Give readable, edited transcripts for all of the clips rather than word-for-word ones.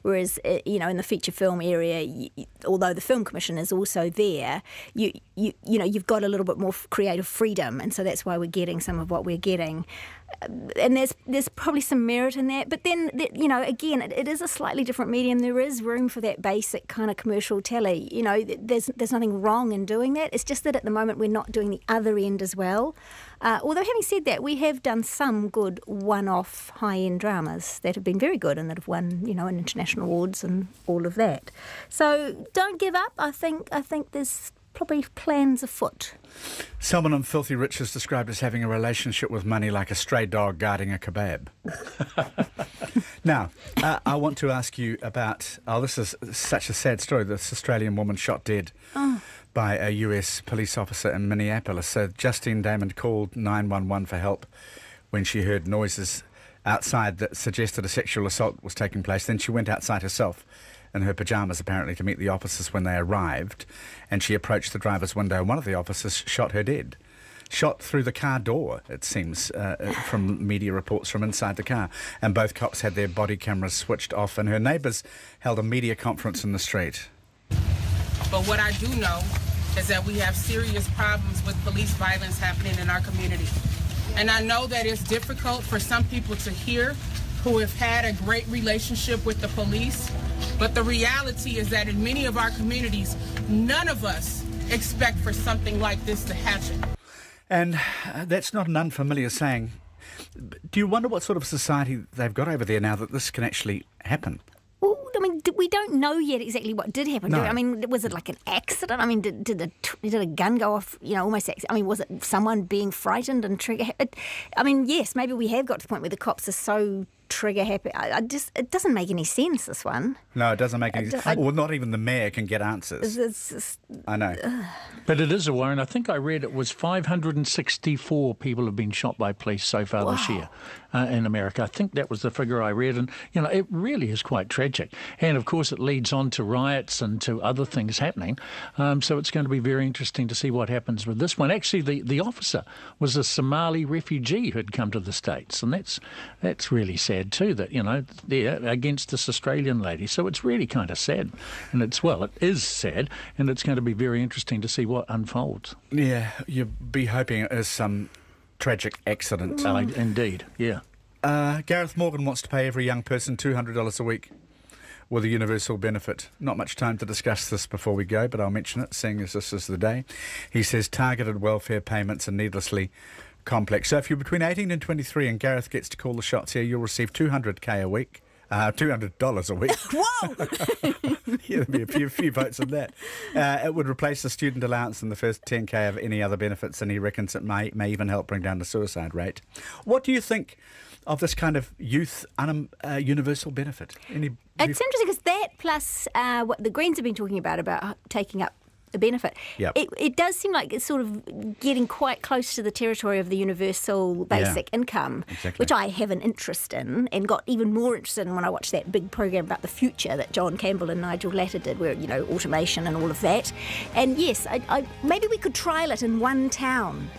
Whereas, you know, in the feature film area, although the Film Commission is also there, you've got a little bit more creative freedom, and so that's why we're getting some of what we're getting. And there's probably some merit in that, but then, you know, again, it is a slightly different medium. There is room for that basic kind of commercial telly. You know, there's nothing wrong in doing that. It's just that at the moment we're not doing the other end as well. Although having said that, we have done some good one-off high-end dramas that have been very good and that have won, you know, international awards and all of that. So don't give up. I think there's probably plans afoot. Someone on Filthy Rich is described as having a relationship with money like a stray dog guarding a kebab. Now, I want to ask you about, this is such a sad story, this Australian woman shot dead by a US police officer in Minneapolis. So Justine Damon called 911 for help when she heard noises outside that suggested a sexual assault was taking place. Then she went outside herself in her pyjamas, apparently, to meet the officers when they arrived, and she approached the driver's window. One of the officers shot her dead. Shot through the car door, it seems, from media reports from inside the car. And both cops had their body cameras switched off, and her neighbours held a media conference in the street. But what I do know is that we have serious problems with police violence happening in our community. And I know that it's difficult for some people to hear who have had a great relationship with the police. But the reality is that in many of our communities, none of us expect for something like this to happen. And that's not an unfamiliar saying. Do you wonder what sort of society they've got over there now that this can actually happen? Well, I mean, we don't know yet exactly what did happen. No. I mean, was it like an accident? I mean, did a gun go off, you know, almost accident? I mean, was it someone being frightened and trigger? I mean, yes, maybe we have got to the point where the cops are so trigger happy. It doesn't make any sense, this one. No, it doesn't make any sense. Well, not even the mayor can get answers. It's just, I know. But it is a worry, and I think I read it was 564 people have been shot by police so far this year in America. I think that was the figure I read, and, you know, it really is quite tragic. And, of course, it leads on to riots and to other things happening. So it's going to be very interesting to see what happens with this one. Actually, the officer was a Somali refugee who had come to the States, and that's really sad too, that, you know, they're against this Australian lady. So it's really kind of sad. And it is sad, and it's going to be very interesting to see what unfolds. Yeah, you'd be hoping it is some tragic accident. Indeed, yeah. Gareth Morgan wants to pay every young person $200 a week with a universal benefit. Not much time to discuss this before we go, but I'll mention it, seeing as this is the day. He says targeted welfare payments are needlessly complex. So if you're between 18 and 23 and Gareth gets to call the shots here, you'll receive $200 a week. $200 a week. Whoa! Yeah, there'll be a few votes on that. It would replace the student allowance and the first $10K of any other benefits, and he reckons it may even help bring down the suicide rate. What do you think of this kind of youth universal benefit? It's interesting because that plus what the Greens have been talking about taking up a benefit. Yep. It does seem like it's sort of getting quite close to the territory of the universal basic income, exactly. Which I have an interest in and got even more interested in when I watched that big program about the future that John Campbell and Nigel Latter did, where, you know, automation and all of that. And yes, I maybe we could trial it in one town,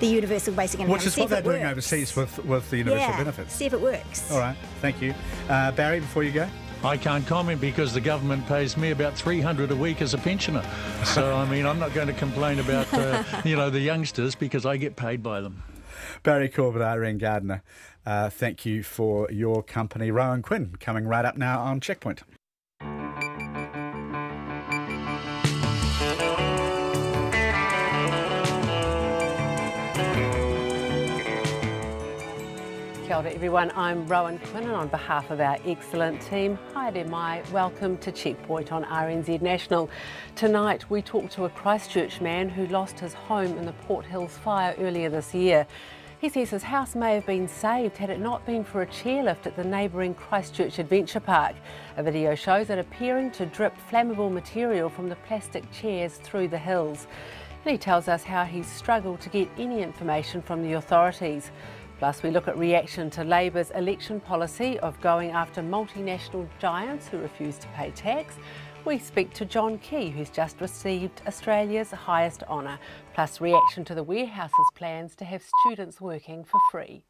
the universal basic income. Which is what they're doing overseas with the universal benefits. See if it works. All right, thank you. Barry, before you go? I can't comment because the government pays me about $300 a week as a pensioner. So, I mean, I'm not going to complain about, you know, the youngsters because I get paid by them. Barry Corbett, Irene Gardner, thank you for your company. Rowan Quinn coming right up now on Checkpoint. Kia ora everyone, I'm Rowan Quinn and on behalf of our excellent team, haere mai, welcome to Checkpoint on RNZ National. Tonight we talk to a Christchurch man who lost his home in the Port Hills fire earlier this year. He says his house may have been saved had it not been for a chairlift at the neighbouring Christchurch Adventure Park. A video shows it appearing to drip flammable material from the plastic chairs through the hills. And he tells us how he's struggled to get any information from the authorities. Plus, we look at reaction to Labour's election policy of going after multinational giants who refuse to pay tax. We speak to John Key, who's just received Australia's highest honour. Plus, reaction to the Warehouse's plans to have students working for free.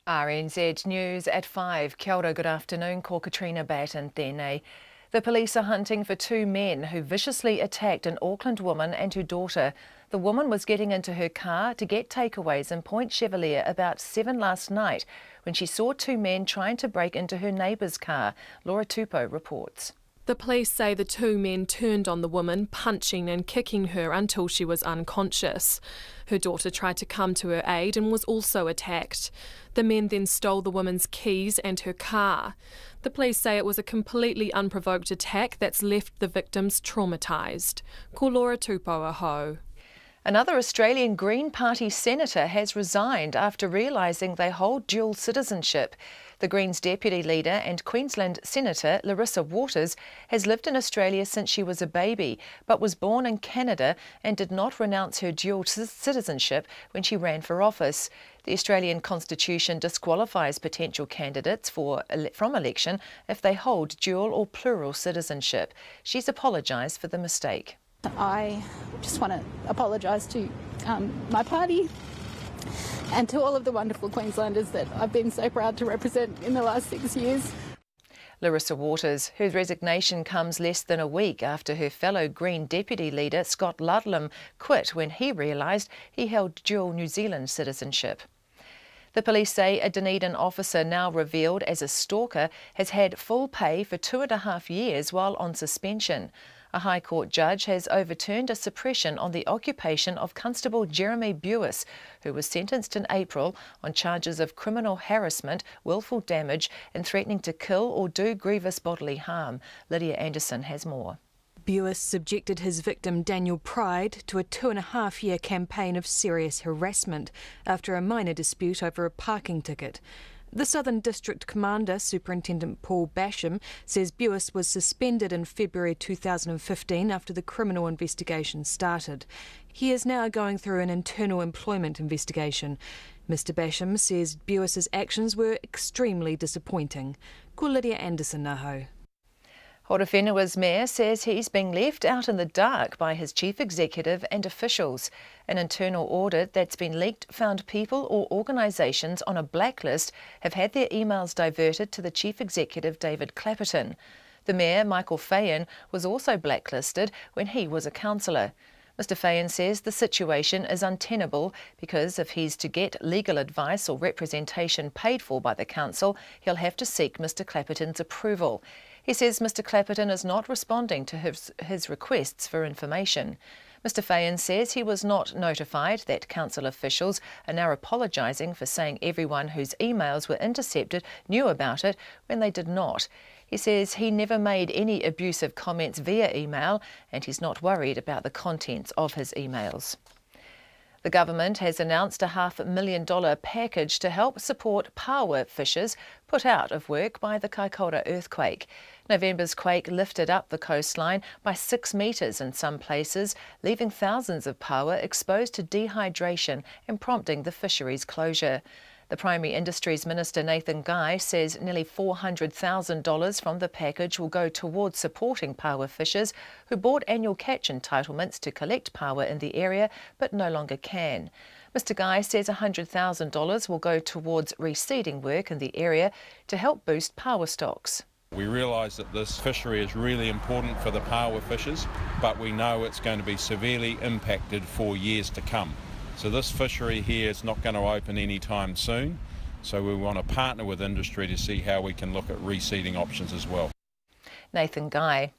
RNZ News at 5. Kia ora, good afternoon, ko Katrina Bat and tēnei. The police are hunting for two men who viciously attacked an Auckland woman and her daughter. The woman was getting into her car to get takeaways in Point Chevalier about 7 last night when she saw two men trying to break into her neighbour's car. Laura Tupou reports. The police say the two men turned on the woman, punching and kicking her until she was unconscious. Her daughter tried to come to her aid and was also attacked. The men then stole the woman's keys and her car. The police say it was a completely unprovoked attack that's left the victims traumatised. Ko Laura Tupou aho. Another Australian Green Party senator has resigned after realising they hold dual citizenship. The Greens deputy leader and Queensland Senator Larissa Waters has lived in Australia since she was a baby, but was born in Canada and did not renounce her dual citizenship when she ran for office. The Australian Constitution disqualifies potential candidates from election if they hold dual or plural citizenship. She's apologised for the mistake. I just want to apologise to my party and to all of the wonderful Queenslanders that I've been so proud to represent in the last 6 years. Larissa Waters, whose resignation comes less than a week after her fellow Green deputy leader Scott Ludlam quit when he realised he held dual New Zealand citizenship. The police say a Dunedin officer, now revealed as a stalker, has had full pay for 2.5 years while on suspension. A High Court judge has overturned a suppression on the occupation of Constable Jeremy Bewis, who was sentenced in April on charges of criminal harassment, willful damage and threatening to kill or do grievous bodily harm. Lydia Anderson has more. Bewis subjected his victim Daniel Pride to a 2.5-year campaign of serious harassment after a minor dispute over a parking ticket. The Southern District Commander, Superintendent Paul Basham, says Bewis was suspended in February 2015 after the criminal investigation started. He is now going through an internal employment investigation. Mr Basham says Bewis's actions were extremely disappointing. Ko Lydia Anderson aho. Horowhenua's mayor says he's being left out in the dark by his chief executive and officials. An internal audit that's been leaked found people or organisations on a blacklist have had their emails diverted to the chief executive David Clapperton. The mayor, Michael Fayen, was also blacklisted when he was a councillor. Mr Fayen says the situation is untenable because if he's to get legal advice or representation paid for by the council, he'll have to seek Mr Clapperton's approval. He says Mr Clapperton is not responding to his requests for information. Mr Fayen says he was not notified that council officials are now apologising for saying everyone whose emails were intercepted knew about it when they did not. He says he never made any abusive comments via email and he's not worried about the contents of his emails. The government has announced a $500,000 package to help support paua fishers put out of work by the Kaikoura earthquake. November's quake lifted up the coastline by 6 metres in some places, leaving thousands of paua exposed to dehydration and prompting the fisheries closure. The Primary Industries Minister Nathan Guy says nearly $400,000 from the package will go towards supporting paua fishers who bought annual catch entitlements to collect paua in the area but no longer can. Mr Guy says $100,000 will go towards reseeding work in the area to help boost paua stocks. We realise that this fishery is really important for the paua fishers, but we know it's going to be severely impacted for years to come. So this fishery here is not going to open anytime soon, so we want to partner with industry to see how we can look at reseeding options as well. Nathan Guy.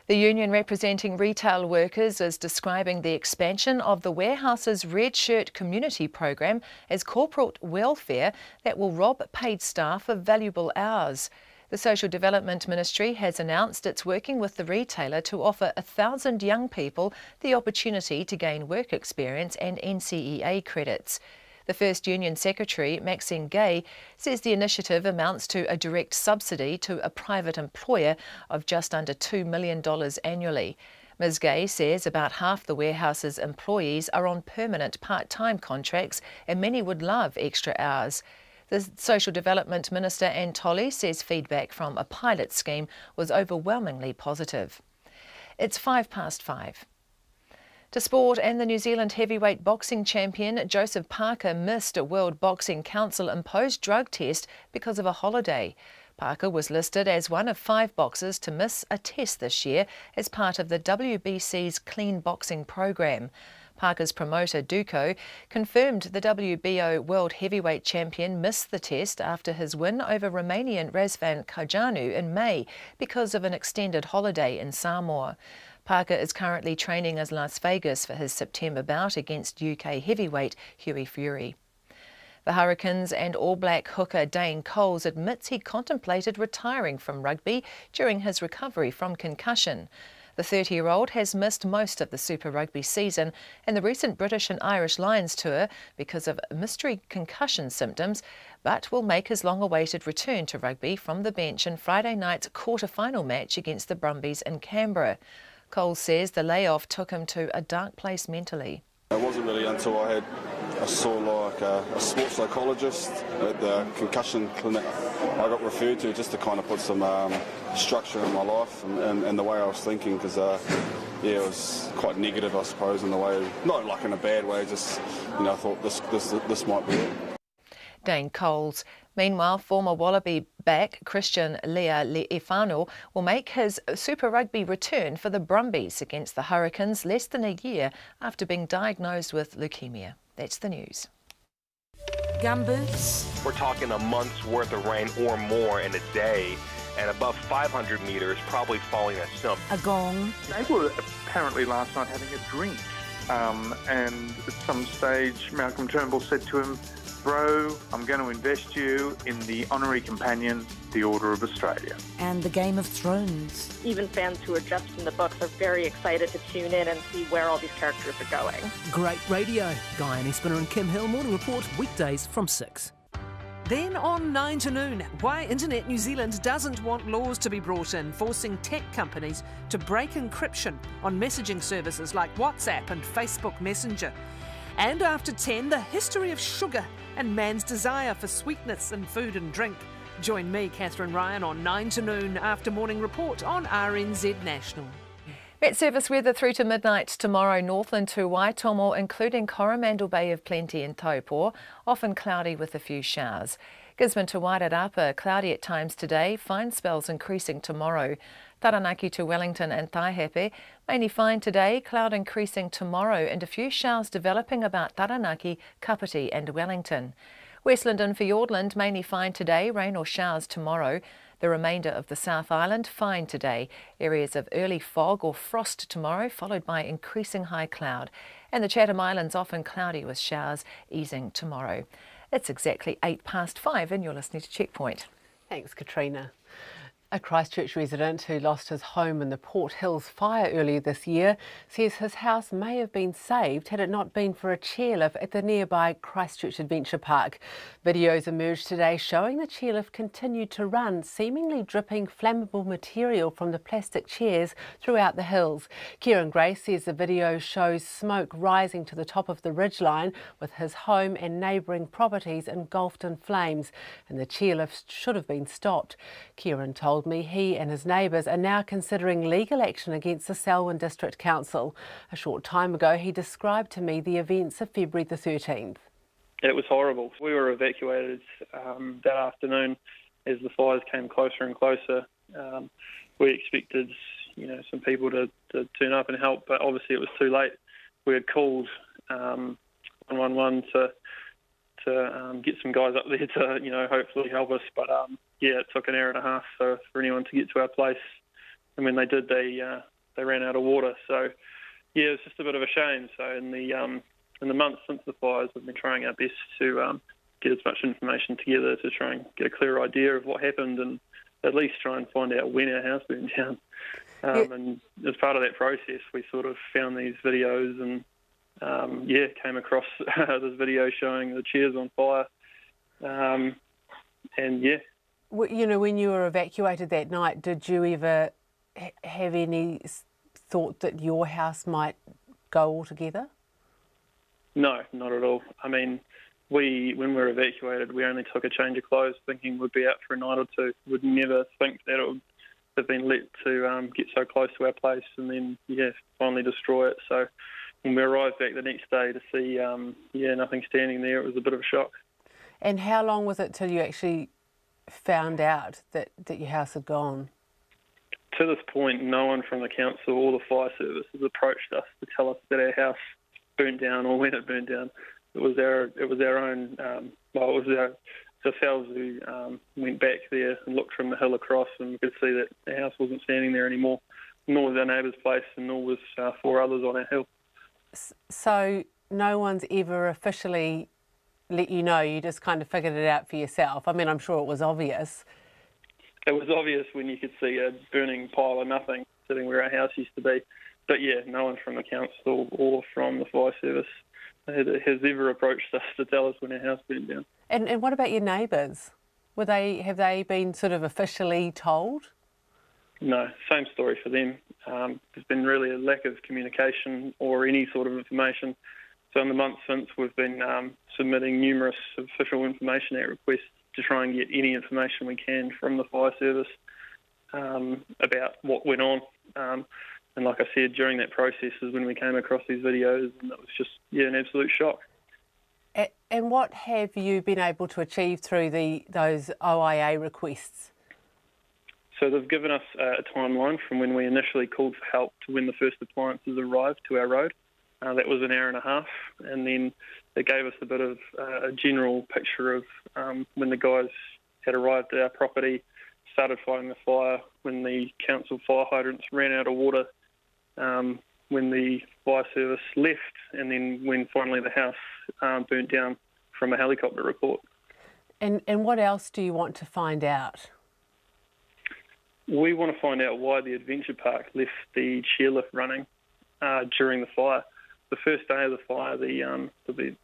The union representing retail workers is describing the expansion of the warehouse's Red Shirt community program as corporate welfare that will rob paid staff of valuable hours. The Social Development Ministry has announced it's working with the retailer to offer 1,000 young people the opportunity to gain work experience and NCEA credits. The First Union Secretary, Maxine Gay, says the initiative amounts to a direct subsidy to a private employer of just under $2 million annually. Ms Gay says about half the warehouse's employees are on permanent part-time contracts and many would love extra hours. The Social Development Minister, Anne Tolley, says feedback from a pilot scheme was overwhelmingly positive. It's 5 past 5. To sport, and the New Zealand heavyweight boxing champion Joseph Parker missed a World Boxing Council imposed drug test because of a holiday. Parker was listed as one of 5 boxers to miss a test this year as part of the WBC's clean boxing program. Parker's promoter, Duco, confirmed the WBO World Heavyweight Champion missed the test after his win over Romanian Razvan Kajanu in May because of an extended holiday in Samoa. Parker is currently training in Las Vegas for his September bout against UK heavyweight Hughie Fury. The Hurricanes and All Black hooker Dane Coles admits he contemplated retiring from rugby during his recovery from concussion. The 30-year-old has missed most of the Super Rugby season and the recent British and Irish Lions tour because of mystery concussion symptoms, but will make his long-awaited return to rugby from the bench in Friday night's quarter-final match against the Brumbies in Canberra. Coles says the layoff took him to a dark place mentally. It wasn't really until I saw like a sports psychologist at the concussion clinic I got referred to, just to kind of put some structure in my life and the way I was thinking, because it was quite negative, I suppose, in the way, not like in a bad way, just, I thought this might be it. Dane Coles. Meanwhile, former Wallaby back Christian Le'ifano will make his Super Rugby return for the Brumbies against the Hurricanes less than a year after being diagnosed with leukemia. That's the news. Gumboots. We're talking a month's worth of rain or more in a day, and above 500 metres, probably falling at snow. A gong. They were apparently last night having a drink, and at some stage Malcolm Turnbull said to him, "Bro, I'm going to invest you in the honorary companion, the Order of Australia." And the Game of Thrones. Even fans who are just in the books are very excited to tune in and see where all these characters are going. Great radio. Guy Espiner and Kim Hill, Morning Report, weekdays from 6. Then on 9 to noon, why Internet New Zealand doesn't want laws to be brought in forcing tech companies to break encryption on messaging services like WhatsApp and Facebook Messenger. And after 10, the history of sugar and man's desire for sweetness in food and drink. Join me, Catherine Ryan, on 9 to noon after Morning Report on RNZ National. Met service weather through to midnight tomorrow, Northland to Waitomo, including Coromandel Bay of Plenty and Taupo, often cloudy with a few showers. Gisborne to Wairarapa, cloudy at times today, fine spells increasing tomorrow. Taranaki to Wellington and Taihape, mainly fine today, cloud increasing tomorrow and a few showers developing about Taranaki, Kapiti and Wellington. Westland and Fiordland, mainly fine today, rain or showers tomorrow. The remainder of the South Island, fine today. Areas of early fog or frost tomorrow, followed by increasing high cloud. And the Chatham Islands often cloudy with showers, easing tomorrow. It's exactly 5:08 and you're listening to Checkpoint. Thanks, Katrina. A Christchurch resident who lost his home in the Port Hills fire earlier this year says his house may have been saved had it not been for a chairlift at the nearby Christchurch Adventure Park. Videos emerged today showing the chairlift continued to run, seemingly dripping flammable material from the plastic chairs throughout the hills. Kieran Grace says the video shows smoke rising to the top of the ridgeline, with his home and neighbouring properties engulfed in flames, and the chairlift should have been stopped. Kieran told me he and his neighbours are now considering legal action against the Selwyn District Council. A short time ago, he described to me the events of February the 13th. It was horrible. We were evacuated that afternoon as the fires came closer and closer. We expected, some people to turn up and help, but obviously it was too late. We had called 111 to get some guys up there to, hopefully help us. But, it took an hour and a half for anyone to get to our place. And when they did, they ran out of water. So, it was just a bit of a shame. So in the months since the fires, we've been trying our best to get as much information together to try and get a clear idea of what happened and at least try and find out when our house burned down. And as part of that process, we sort of found these videos and, came across this video showing the chairs on fire. When you were evacuated that night, did you ever have any thought that your house might go altogether? No, not at all. I mean, when we were evacuated, we only took a change of clothes thinking we'd be out for a night or two. We'd never think that it would have been let to get so close to our place and then, finally destroy it. So, when we arrived back the next day to see, nothing standing there, it was a bit of a shock. And how long was it till you actually found out that your house had gone? To this point, no one from the council or the fire service has approached us to tell us that our house burnt down or when it burnt down. It was our own. It was ourselves who went back there and looked from the hill across, and we could see that the house wasn't standing there anymore. Nor was our neighbour's place, and nor was 4 others on our hill. So no one's ever officially let you know, you just kind of figured it out for yourself? I mean, I'm sure it was obvious. It was obvious when you could see a burning pile of nothing sitting where our house used to be. But yeah, no one from the council or from the fire service has ever approached us to tell us when our house burned down. And what about your neighbours? Have they been sort of officially told? No, same story for them. There's been really a lack of communication or any sort of information. So in the months since, we've been submitting numerous official Information Act requests to try and get any information we can from the fire service about what went on. And like I said, during that process is when we came across these videos, and it was just, an absolute shock. And what have you been able to achieve through those OIA requests? So they've given us a timeline from when we initially called for help to when the first appliances arrived to our road. That was an hour and a half, and then they gave us a bit of a general picture of when the guys had arrived at our property, started fighting the fire, when the council fire hydrants ran out of water, when the fire service left, and then when finally the house burnt down from a helicopter report. And what else do you want to find out? We want to find out why the adventure park left the chairlift running during the fire. The first day of the fire, the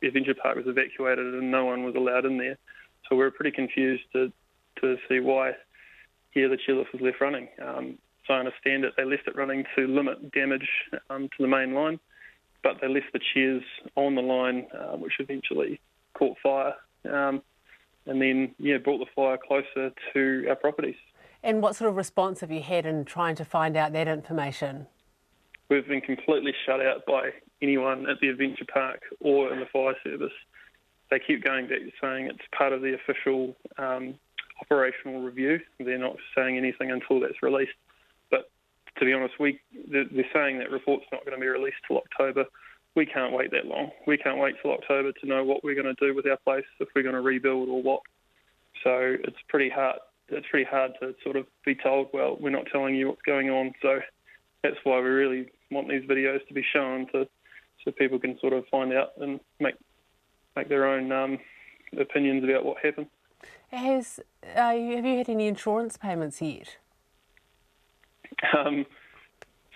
adventure park was evacuated and no one was allowed in there. So we were pretty confused to see why the chairlift was left running. So I understand it, they left it running to limit damage to the main line, but they left the chairs on the line, which eventually caught fire, and then brought the fire closer to our properties. And what sort of response have you had in trying to find out that information? We've been completely shut out by anyone at the adventure park or in the fire service. They keep going back to saying it's part of the official operational review. They're not saying anything until that's released. But to be honest, they're saying that report's not going to be released till October. We can't wait that long. We can't wait till October to know what we're going to do with our place, if we're going to rebuild or what. So it's pretty hard. It's pretty hard to sort of be told, well, we're not telling you what's going on. So that's why we really want these videos to be shown so people can sort of find out and make their own opinions about what happened. Have you had any insurance payments yet?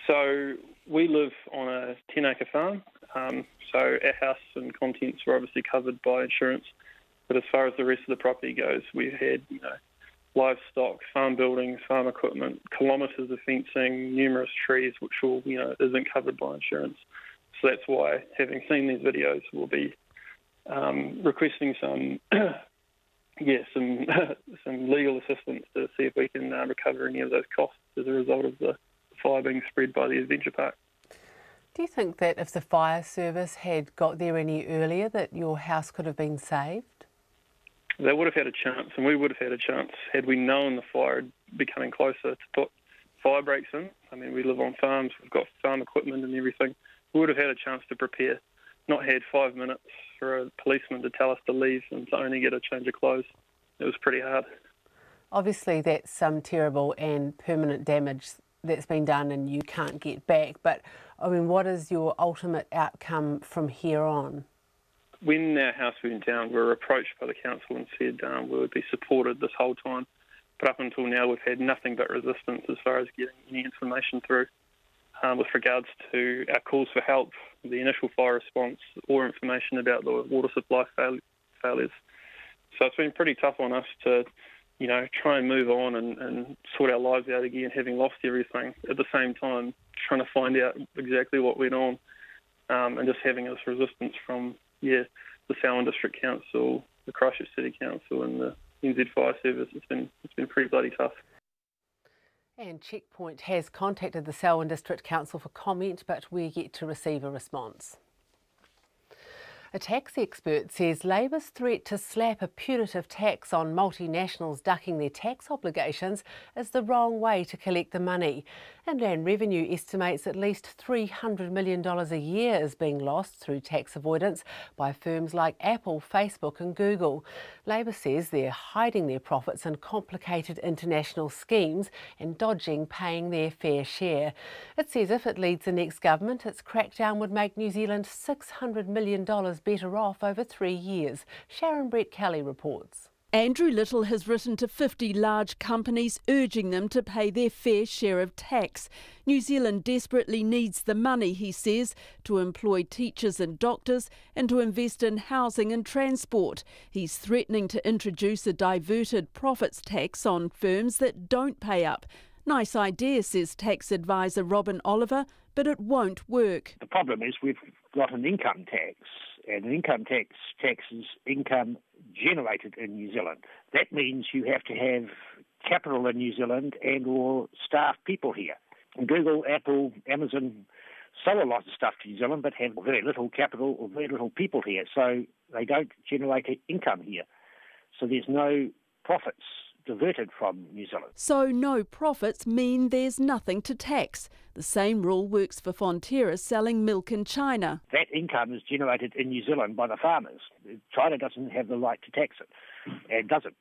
So we live on a 10-acre farm, so our house and contents were obviously covered by insurance. But as far as the rest of the property goes, we've had livestock, farm buildings, farm equipment, kilometres of fencing, numerous trees, which all isn't covered by insurance. So that's why, having seen these videos, we'll be requesting some legal assistance to see if we can recover any of those costs as a result of the fire being spread by the adventure park. Do you think that if the fire service had got there any earlier, that your house could have been saved? They would have had a chance, and we would have had a chance had we known the fire had be coming closer to put fire breaks in. I mean, we live on farms, we've got farm equipment and everything. We would have had a chance to prepare, not had 5 minutes for a policeman to tell us to leave and to only get a change of clothes. It was pretty hard. Obviously, that's some terrible and permanent damage that's been done and you can't get back. But, I mean, what is your ultimate outcome from here on? When our house went down, we were approached by the council and said we would be supported this whole time. But up until now, we've had nothing but resistance as far as getting any information through with regards to our calls for help, the initial fire response, or information about the water supply failures. So it's been pretty tough on us to, try and move on and sort our lives out again, having lost everything. At the same time, trying to find out exactly what went on and just having this resistance from the Selwyn District Council, the Christchurch City Council and the NZ Fire Service. It's been pretty bloody tough. And Checkpoint has contacted the Selwyn District Council for comment, but we're yet to receive a response. A tax expert says Labor's threat to slap a punitive tax on multinationals ducking their tax obligations is the wrong way to collect the money. And Land Revenue estimates at least $300 million a year is being lost through tax avoidance by firms like Apple, Facebook and Google. Labor says they're hiding their profits in complicated international schemes and dodging paying their fair share. It says if it leads the next government, its crackdown would make New Zealand $600 million better off over 3 years. Sharon Brett Kelly reports. Andrew Little has written to 50 large companies urging them to pay their fair share of tax. New Zealand desperately needs the money, he says, to employ teachers and doctors and to invest in housing and transport. He's threatening to introduce a diverted profits tax on firms that don't pay up. Nice idea, says tax advisor Robin Oliver, but it won't work. The problem is we've got an income tax, and an income tax taxes income generated in New Zealand. That means you have to have capital in New Zealand and or staff people here. Google, Apple, Amazon sell a lot of stuff to New Zealand but have very little capital or very little people here, so they don't generate income here. So there's no profits diverted from New Zealand. So no profits mean there's nothing to tax. The same rule works for Fonterra selling milk in China. That income is generated in New Zealand by the farmers. China doesn't have the right to tax it, and doesn't.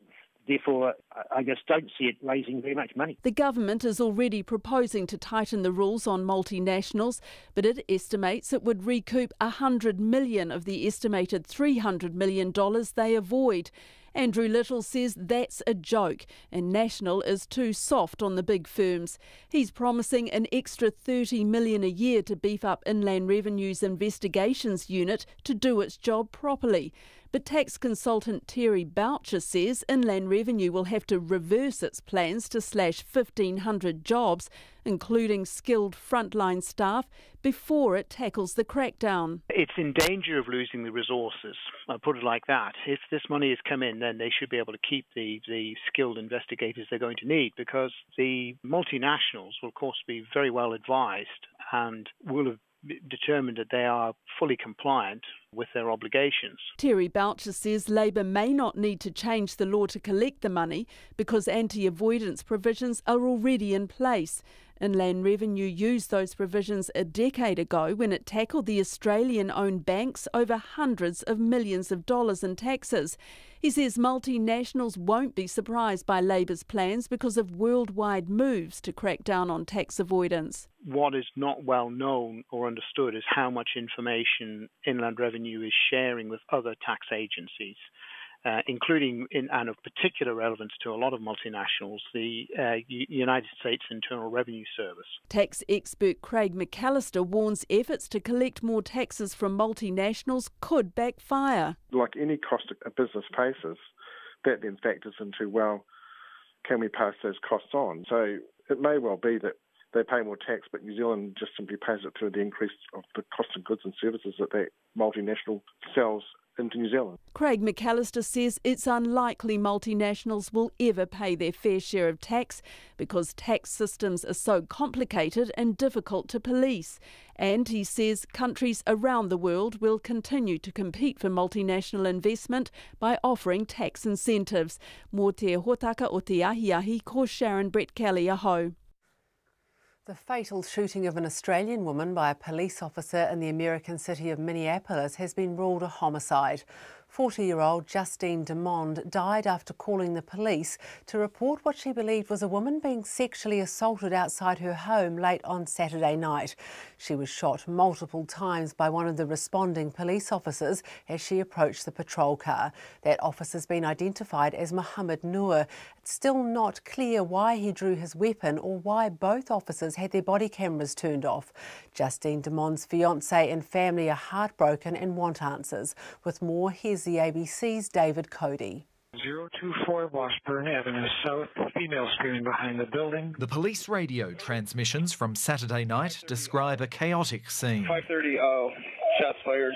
Therefore, I just don't see it raising very much money. The government is already proposing to tighten the rules on multinationals, but it estimates it would recoup $100 million of the estimated $300 million they avoid. Andrew Little says that's a joke and National is too soft on the big firms. He's promising an extra $30 million a year to beef up Inland Revenue's investigations unit to do its job properly. But tax consultant Terry Boucher says Inland Revenue will have to reverse its plans to slash 1,500 jobs, including skilled frontline staff, before it tackles the crackdown. It's in danger of losing the resources, I'll put it like that. If this money has come in, then they should be able to keep the skilled investigators they're going to need, because the multinationals will, of course, be very well advised and will have determined that they are fully compliant with their obligations. Terry Boucher says Labor may not need to change the law to collect the money because anti-avoidance provisions are already in place. Inland Revenue used those provisions a decade ago when it tackled the Australian-owned banks over hundreds of millions of dollars in taxes. He says multinationals won't be surprised by Labor's plans because of worldwide moves to crack down on tax avoidance. What is not well known or understood is how much information Inland Revenue is sharing with other tax agencies, including, and of particular relevance to a lot of multinationals, the United States Internal Revenue Service. Tax expert Craig McAllister warns efforts to collect more taxes from multinationals could backfire. Like any cost a business faces, that then factors into, well, can we pass those costs on? So it may well be that they pay more tax, but New Zealand just simply pays it through the increase of the cost of goods and services that that multinational sells into New Zealand. Craig McAllister says it's unlikely multinationals will ever pay their fair share of tax because tax systems are so complicated and difficult to police. And he says countries around the world will continue to compete for multinational investment by offering tax incentives. Mō te hotaka o te ahiahi, ko Sharon Brett Kelly, aho. The fatal shooting of an Australian woman by a police officer in the American city of Minneapolis has been ruled a homicide. 40-year-old Justine Demond died after calling the police to report what she believed was a woman being sexually assaulted outside her home late on Saturday night. She was shot multiple times by one of the responding police officers as she approached the patrol car. That officer's been identified as Mohammed Noor. It's still not clear why he drew his weapon or why both officers had their body cameras turned off. Justine Demond's fiancé and family are heartbroken and want answers. With more, here's the ABC's David Cody. 024 Washburn Avenue South, female screaming behind the building. The police radio transmissions from Saturday night describe a chaotic scene. 5:30, shots fired.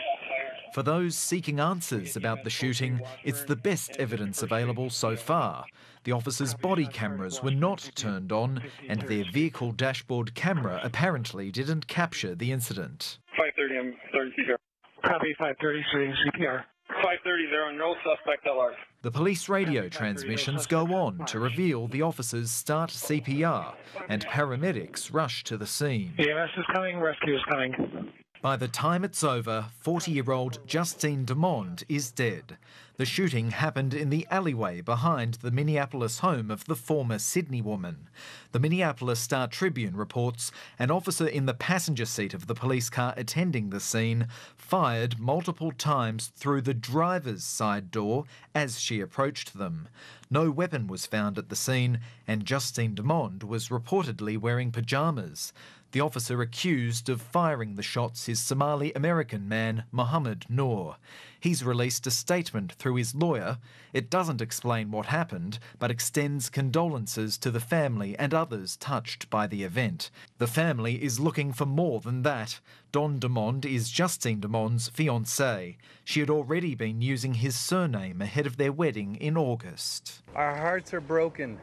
For those seeking answers about the shooting, it's the best evidence available so far. The officers' body cameras were not turned on, and their vehicle dashboard camera apparently didn't capture the incident. 5:30, I'm starting CPR. Copy, 5:30, starting CPR. 5:30, there are no suspect at large. The police radio transmissions go on to reveal the officers start CPR and paramedics rush to the scene. EMS is coming, rescue is coming. By the time it's over, 40-year-old Justine Demond is dead. The shooting happened in the alleyway behind the Minneapolis home of the former Sydney woman. The Minneapolis Star-Tribune reports an officer in the passenger seat of the police car attending the scene fired multiple times through the driver's side door as she approached them. No weapon was found at the scene, and Justine Demond was reportedly wearing pyjamas. The officer accused of firing the shots is Somali-American man Mohammed Noor. He's released a statement through his lawyer. It doesn't explain what happened, but extends condolences to the family and others touched by the event. The family is looking for more than that. Don Demond is Justine Demond's fiancée. She had already been using his surname ahead of their wedding in August. Our hearts are broken,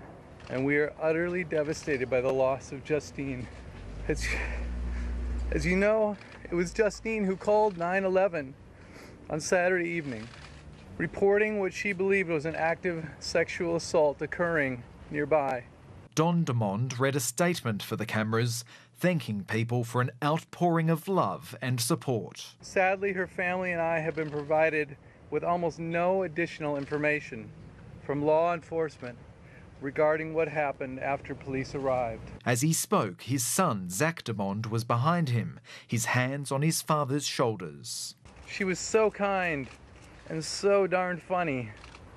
and we are utterly devastated by the loss of Justine. As you know, it was Justine who called 911 on Saturday evening, reporting what she believed was an active sexual assault occurring nearby. Don Demond read a statement for the cameras, thanking people for an outpouring of love and support. Sadly, her family and I have been provided with almost no additional information from law enforcement regarding what happened after police arrived. As he spoke, his son, Zach Demond, was behind him, his hands on his father's shoulders. She was so kind and so darn funny.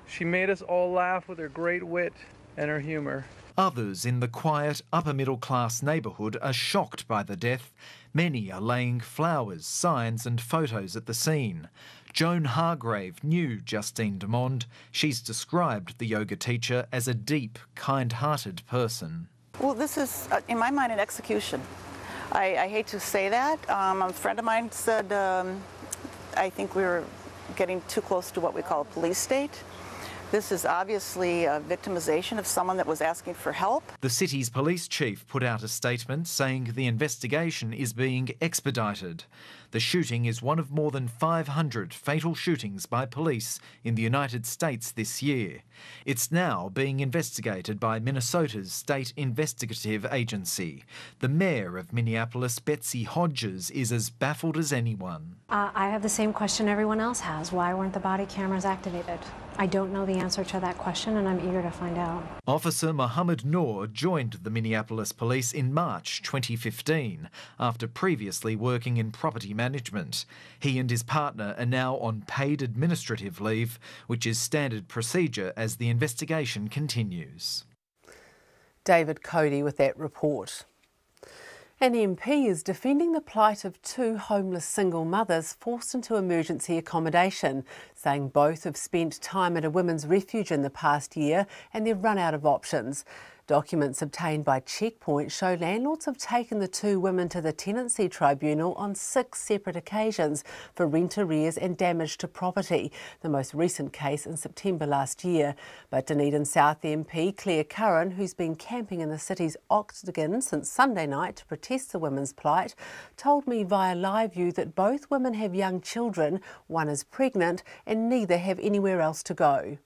She made us all laugh with her great wit and her humour. Others in the quiet, upper-middle-class neighbourhood are shocked by the death. Many are laying flowers, signs and photos at the scene. Joan Hargrave knew Justine Demond. She's described the yoga teacher as a deep, kind-hearted person. Well, this is, in my mind, an execution. I hate to say that. A friend of mine said, I think we were getting too close to what we call a police state. This is obviously a victimization of someone that was asking for help. The city's police chief put out a statement saying the investigation is being expedited. The shooting is one of more than 500 fatal shootings by police in the United States this year. It's now being investigated by Minnesota's state investigative agency. The mayor of Minneapolis, Betsy Hodges, is as baffled as anyone. I have the same question everyone else has. Why weren't the body cameras activated? I don't know the answer to that question, and I'm eager to find out. Officer Mohammed Noor joined the Minneapolis police in March 2015 after previously working in property management. He and his partner are now on paid administrative leave, which is standard procedure as the investigation continues. David Cody with that report. An MP is defending the plight of two homeless single mothers forced into emergency accommodation, saying both have spent time at a women's refuge in the past year and they've run out of options. Documents obtained by Checkpoint show landlords have taken the two women to the Tenancy Tribunal on 6 separate occasions for rent arrears and damage to property, the most recent case in September last year. But Dunedin South MP Claire Curran, who's been camping in the city's Octagon since Sunday night to protest the women's plight, told me via Live View that both women have young children, one is pregnant, and neither have anywhere else to go.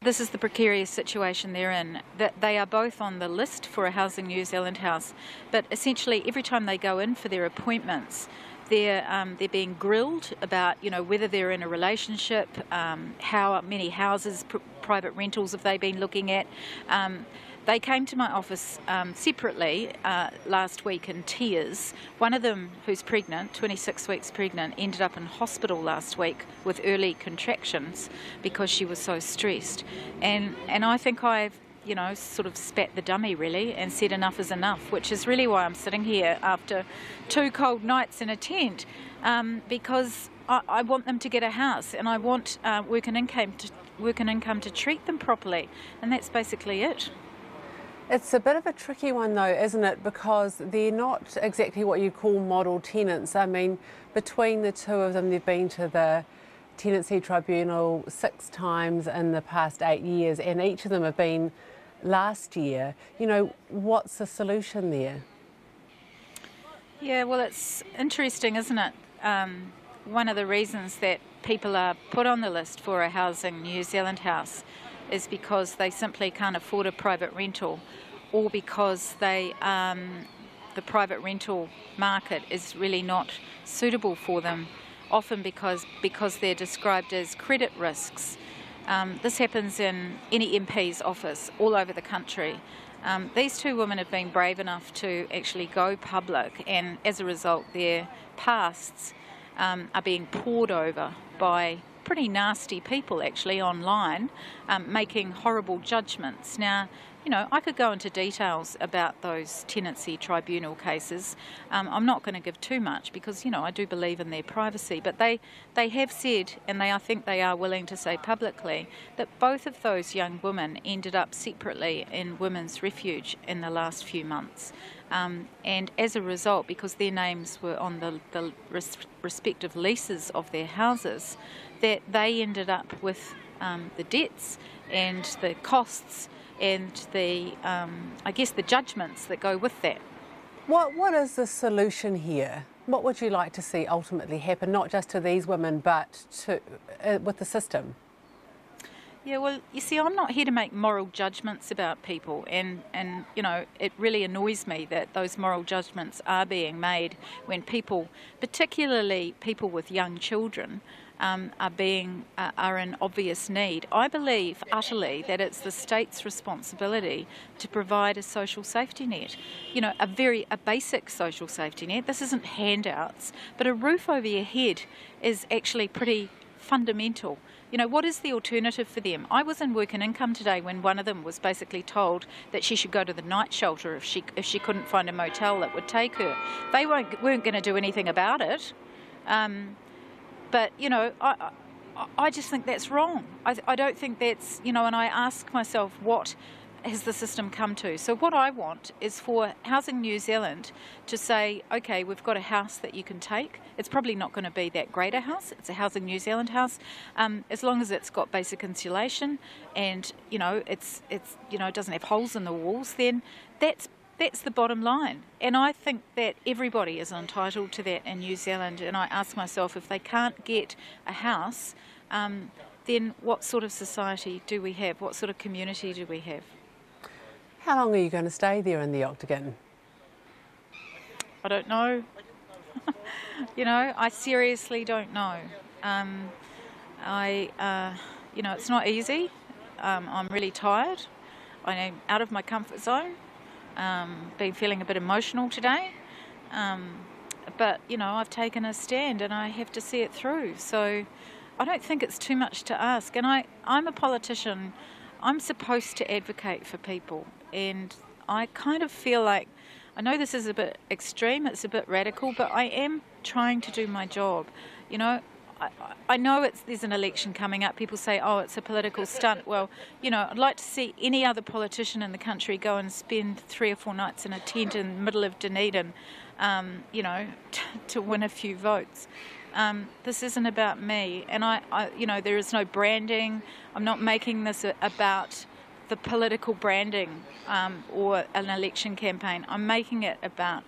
This is the precarious situation they're in, that they are both on the list for a Housing New Zealand house, but essentially every time they go in for their appointments, they're being grilled about, whether they're in a relationship, how many houses, private rentals have they been looking at. They came to my office separately last week in tears. One of them, who's pregnant, 26 weeks pregnant, ended up in hospital last week with early contractions because she was so stressed. And I think I've, sort of spat the dummy really and said enough is enough, which is really why I'm sitting here after 2 cold nights in a tent, because I want them to get a house and I want work and income to treat them properly, and that's basically it. It's a bit of a tricky one though, isn't it? Because they're not exactly what you call model tenants. I mean, between the two of them, they've been to the tenancy tribunal 6 times in the past 8 years, and each of them have been last year. You know, what's the solution there? Yeah, well, it's interesting, isn't it? One of the reasons that people are put on the list for a Housing New Zealand house is because they simply can't afford a private rental, or because they the private rental market is really not suitable for them, often because they're described as credit risks. This happens in any MP's office all over the country. These 2 women have been brave enough to actually go public, and as a result their pasts are being poured over by pretty nasty people actually online, making horrible judgments. Now, you know, I could go into details about those tenancy tribunal cases. I'm not going to give too much because, you know, I do believe in their privacy, but they have said, and I think they are willing to say publicly, that both of those young women ended up separately in women's refuge in the last few months. And as a result, because their names were on the respective leases of their houses, that they ended up with the debts and the costs and the, I guess, the judgments that go with that. What is the solution here? What would you like to see ultimately happen, not just to these women, but to with the system? Yeah, well, you see, I'm not here to make moral judgments about people, and you know, it really annoys me that those moral judgments are being made when people, particularly people with young children, are in obvious need. I believe utterly that it's the state's responsibility to provide a social safety net. You know, a basic social safety net. This isn't handouts, but a roof over your head is actually pretty fundamental. You know, what is the alternative for them? I was in Work and Income today when one of them was basically told that she should go to the night shelter if she couldn't find a motel that would take her. They weren't going to do anything about it. But, you know, I just think that's wrong. I don't think that's, you know, and I ask myself, what has the system come to? So what I want is for Housing New Zealand to say, okay, we've got a house that you can take. It's probably not going to be that great a house. It's a Housing New Zealand house. As long as it's got basic insulation and, you know, it's you know, it doesn't have holes in the walls, then that's the bottom line. And I think that everybody is entitled to that in New Zealand. And I ask myself, if they can't get a house, then what sort of society do we have? What sort of community do we have? How long are you going to stay there in the Octagon? I don't know. You know, I seriously don't know. You know, it's not easy. I'm really tired. I'm out of my comfort zone. Been feeling a bit emotional today. But, you know, I've taken a stand and I have to see it through. So I don't think it's too much to ask. And I'm a politician. I'm supposed to advocate for people. And I kind of feel like, I know this is a bit extreme, it's a bit radical, but I am trying to do my job. You know, I know there's an election coming up. People say, oh, it's a political stunt. Well, you know, I'd like to see any other politician in the country go and spend 3 or 4 nights in a tent in the middle of Dunedin, you know, to win a few votes. This isn't about me. And you know, there is no branding. I'm not making this about the political branding or an election campaign. I'm making it about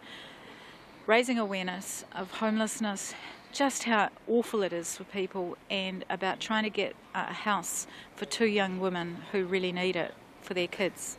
raising awareness of homelessness, just how awful it is for people, and about trying to get a house for 2 young women who really need it for their kids.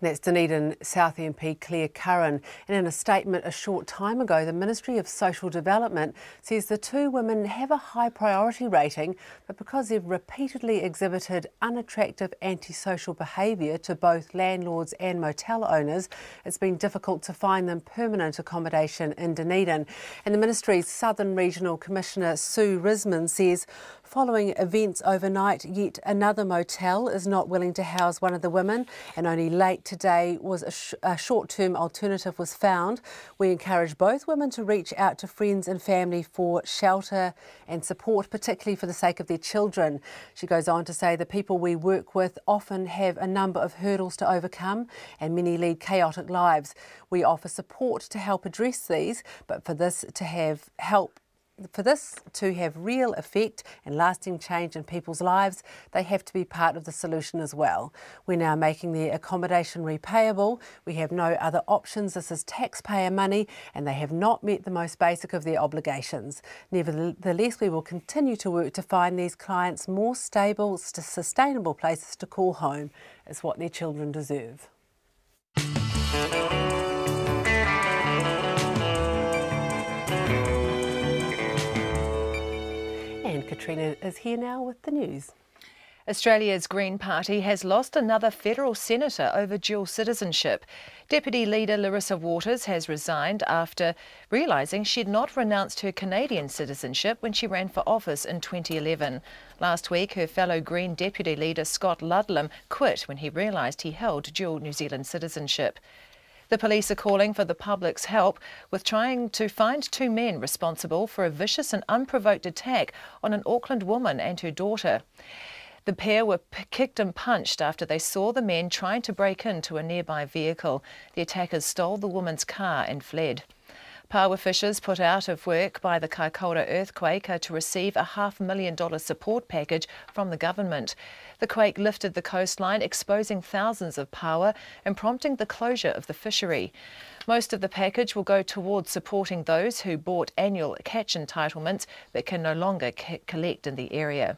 That's Dunedin South MP Claire Curran. And in a statement a short time ago, the Ministry of Social Development says the 2 women have a high priority rating, but because they've repeatedly exhibited unattractive antisocial behaviour to both landlords and motel owners, it's been difficult to find them permanent accommodation in Dunedin. And the Ministry's Southern Regional Commissioner Sue Risman says following events overnight, yet another motel is not willing to house one of the women, and only late today was a short-term alternative was found. We encourage both women to reach out to friends and family for shelter and support, particularly for the sake of their children. She goes on to say the people we work with often have a number of hurdles to overcome and many lead chaotic lives. We offer support to help address these, but for this to have help for this to have real effect and lasting change in people's lives, they have to be part of the solution as well. We're now making their accommodation repayable. We have no other options. This is taxpayer money, and they have not met the most basic of their obligations. Nevertheless, we will continue to work to find these clients more stable, sustainable places to call home. It's what their children deserve. And Katrina is here now with the news. Australia's Green Party has lost another federal senator over dual citizenship. Deputy Leader Larissa Waters has resigned after realising she'd not renounced her Canadian citizenship when she ran for office in 2011. Last week, her fellow Green Deputy Leader Scott Ludlam quit when he realised he held dual New Zealand citizenship. The police are calling for the public's help with trying to find two men responsible for a vicious and unprovoked attack on an Auckland woman and her daughter. The pair were kicked and punched after they saw the men trying to break into a nearby vehicle. The attackers stole the woman's car and fled. Paua fishers put out of work by the Kaikoura earthquake are to receive a $500,000 support package from the government. The quake lifted the coastline, exposing thousands of paua and prompting the closure of the fishery. Most of the package will go towards supporting those who bought annual catch entitlements but can no longer collect in the area.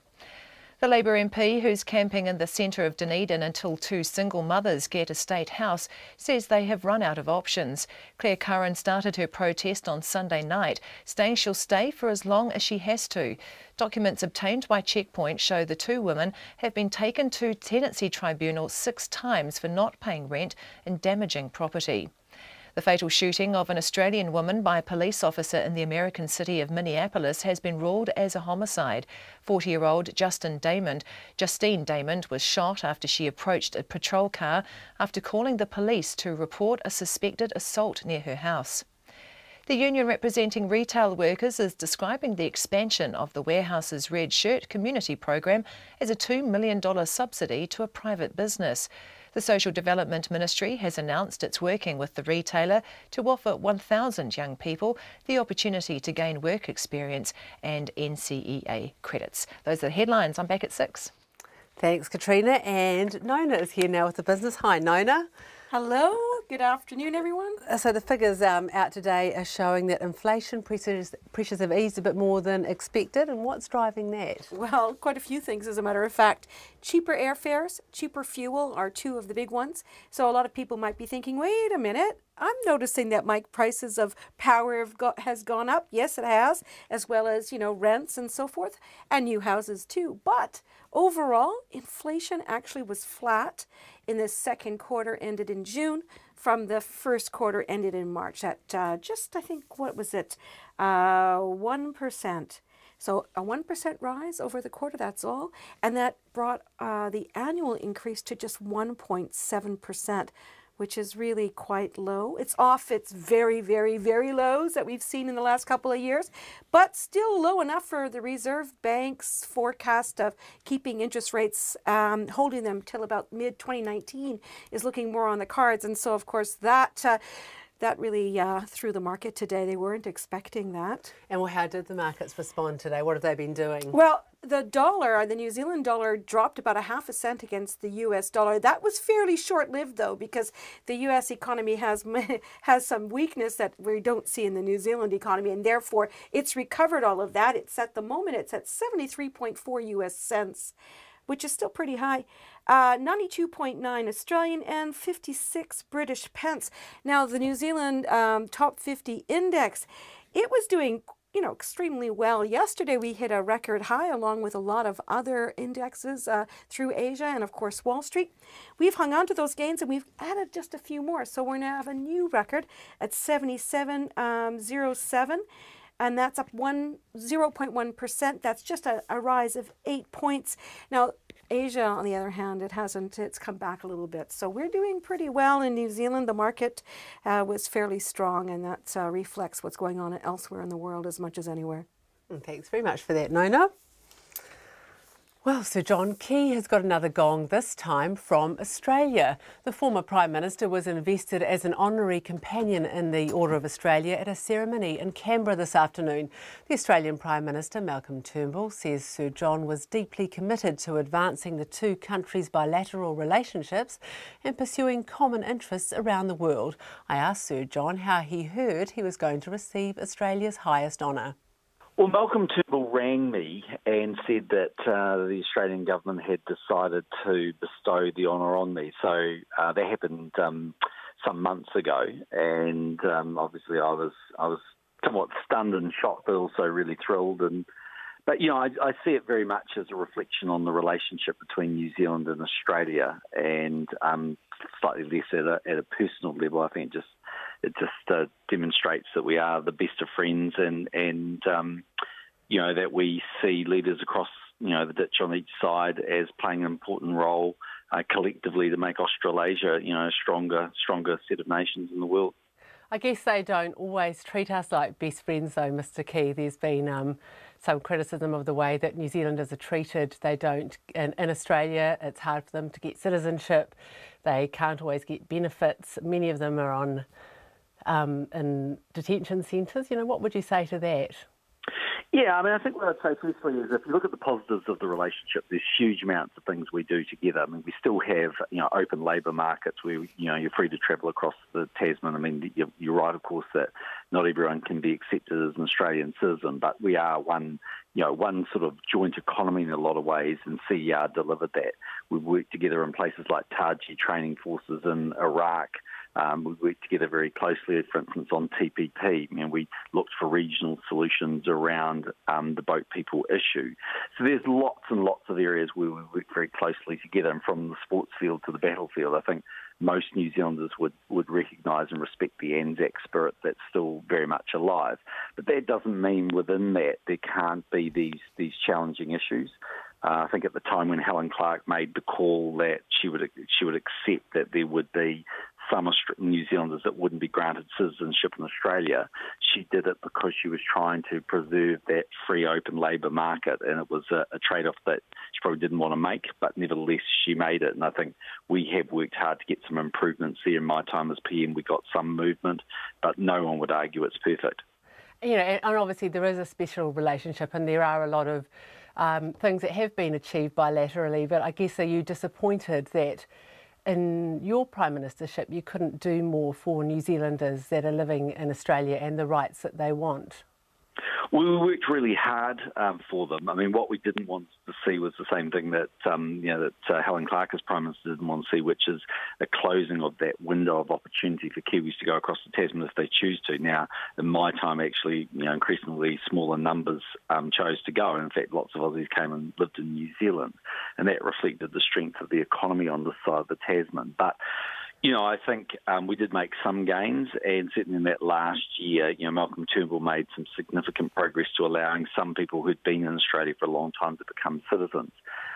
The Labour MP, who's camping in the centre of Dunedin until two single mothers get a state house, says they have run out of options. Claire Curran started her protest on Sunday night, saying she'll stay for as long as she has to. Documents obtained by Checkpoint show the two women have been taken to tenancy tribunal 6 times for not paying rent and damaging property. The fatal shooting of an Australian woman by a police officer in the American city of Minneapolis has been ruled as a homicide. 40-year-old Justine Damond was shot after she approached a patrol car after calling the police to report a suspected assault near her house. The union representing retail workers is describing the expansion of the warehouse's Red Shirt community program as a $2 million subsidy to a private business. The Social Development Ministry has announced it's working with the retailer to offer 1,000 young people the opportunity to gain work experience and NCEA credits. Those are the headlines. I'm back at 6. Thanks, Katrina. And Nona is here now with the business. Hi, Nona. Hello, good afternoon, everyone. So the figures out today are showing that inflation pressures have eased a bit more than expected. And what's driving that? Well, quite a few things, as a matter of fact. Cheaper airfares, cheaper fuel are two of the big ones. So a lot of people might be thinking, wait a minute, I'm noticing that my prices of power has gone up. Yes, it has, as well as, rents and so forth, and new houses too. But overall, inflation actually was flat in the second quarter ended in June from the first quarter ended in March at just, I think, what was it, 1%. So a 1% rise over the quarter, that's all. And that brought the annual increase to just 1.7%. Which is really quite low. It's off its very, very, very lows that we've seen in the last couple of years, but still low enough for the Reserve Bank's forecast of keeping interest rates, holding them till about mid-2019 is looking more on the cards. And so, of course, that really threw the market today. They weren't expecting that. And well, how did the markets respond today? What have they been doing? Well, the New Zealand dollar dropped about 0.5 cent against the US dollar. That was fairly short-lived, though, because the US economy has some weakness that we don't see in the New Zealand economy, and therefore it's recovered all of that. It's at the moment, it's at 73.4 US cents, which is still pretty high. 92.9 Australian and 56 British pence. Now, the New Zealand top 50 index, it was doing extremely well. Yesterday we hit a record high along with a lot of other indexes through Asia and of course Wall Street. We've hung on to those gains and we've added just a few more. So we're now have a new record at 77.07. And that's up 0.1%. That's just a rise of 8 points. Now, Asia, on the other hand, it's come back a little bit. So we're doing pretty well in New Zealand. The market was fairly strong, and that reflects what's going on elsewhere in the world as much as anywhere. And thanks very much for that, Nona. Well, Sir John Key has got another gong, this time from Australia. The former Prime Minister was invested as an honorary companion in the Order of Australia at a ceremony in Canberra this afternoon. The Australian Prime Minister, Malcolm Turnbull, says Sir John was deeply committed to advancing the two countries' bilateral relationships and pursuing common interests around the world. I asked Sir John how he heard he was going to receive Australia's highest honour. Well, Malcolm Turnbull rang me and said that the Australian government had decided to bestow the honour on me. So that happened some months ago, and obviously I was somewhat stunned and shocked, but also really thrilled. But you know, I see it very much as a reflection on the relationship between New Zealand and Australia, and slightly less at a personal level. I think it just demonstrates that we are the best of friends, and you know, that we see leaders across, you know, the ditch on each side as playing an important role collectively to make Australasia, you know, a stronger set of nations in the world. I guess they don't always treat us like best friends, though, Mr. Key. There's been some criticism of the way that New Zealanders are treated. They don't, in Australia, it's hard for them to get citizenship. They can't always get benefits. Many of them are on in detention centres. You know, what would you say to that? Yeah, I mean, I think what I'd say firstly is if you look at the positives of the relationship, there's huge amounts of things we do together. I mean, we still have, you know, open labour markets where, you know, you're free to travel across the Tasman. I mean, you're right, of course, that not everyone can be accepted as an Australian citizen, but we are one sort of joint economy in a lot of ways, and CER delivered that. We've worked together in places like Taji training forces in Iraq. We worked together very closely, for instance, on TPP. You know, we looked for regional solutions around the boat people issue. So there's lots and lots of areas where we work very closely together, and from the sports field to the battlefield. I think most New Zealanders would recognise and respect the Anzac spirit that's still very much alive. But that doesn't mean within that there can't be these challenging issues. I think at the time when Helen Clark made the call that she would accept that there would be some New Zealanders that wouldn't be granted citizenship in Australia, she did it because she was trying to preserve that free, open labour market, and it was a trade-off that she probably didn't want to make, but nevertheless she made it. And I think we have worked hard to get some improvements there. In my time as PM, we got some movement, but no one would argue it's perfect. You know, and obviously there is a special relationship, and there are a lot of things that have been achieved bilaterally, but I guess are you disappointed that in your Prime Ministership you couldn't do more for New Zealanders that are living in Australia and the rights that they want? We worked really hard for them. I mean, what we didn't want to see was the same thing that Helen Clark as Prime Minister didn't want to see, which is a closing of that window of opportunity for Kiwis to go across the Tasman if they choose to. Now, in my time, actually, you know, increasingly smaller numbers chose to go. And in fact, lots of Aussies came and lived in New Zealand, and that reflected the strength of the economy on this side of the Tasman. But you know, I think we did make some gains, and certainly in that last year, you know, Malcolm Turnbull made some significant progress to allowing some people who'd been in Australia for a long time to become citizens.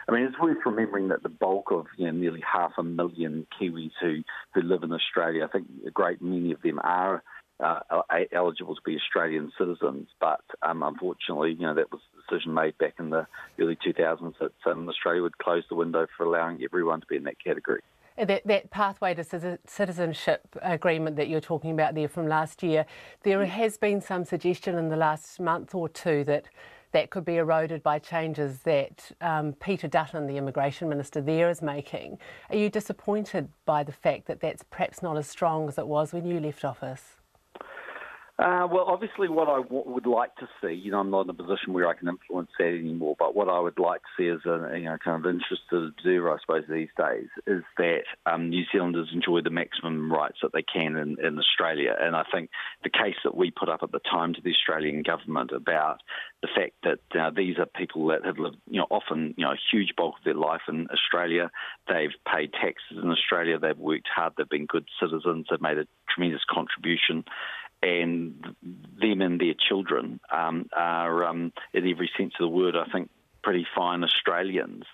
I mean, it's worth remembering that the bulk of, you know, nearly 500,000 Kiwis who live in Australia, I think a great many of them are eligible to be Australian citizens, but unfortunately, you know, that was the decision made back in the early 2000s that Australia would close the window for allowing everyone to be in that category. That pathway to citizenship agreement that you're talking about there from last year, there has been some suggestion in the last month or two that that could be eroded by changes that Peter Dutton, the Immigration Minister there, is making. Are you disappointed by the fact that that's perhaps not as strong as it was when you left office? Well, obviously what I would like to see, you know, I'm not in a position where I can influence that anymore, but what I would like to see as a, you know, kind of interested observer, I suppose, these days, is that New Zealanders enjoy the maximum rights that they can in Australia. And I think the case that we put up at the time to the Australian government about the fact that these are people that have lived, you know, often, you know, a huge bulk of their life in Australia. They've paid taxes in Australia. They've worked hard. They've been good citizens. They've made a tremendous contribution. And them and their children are, in every sense of the word, I think, pretty fine Australians.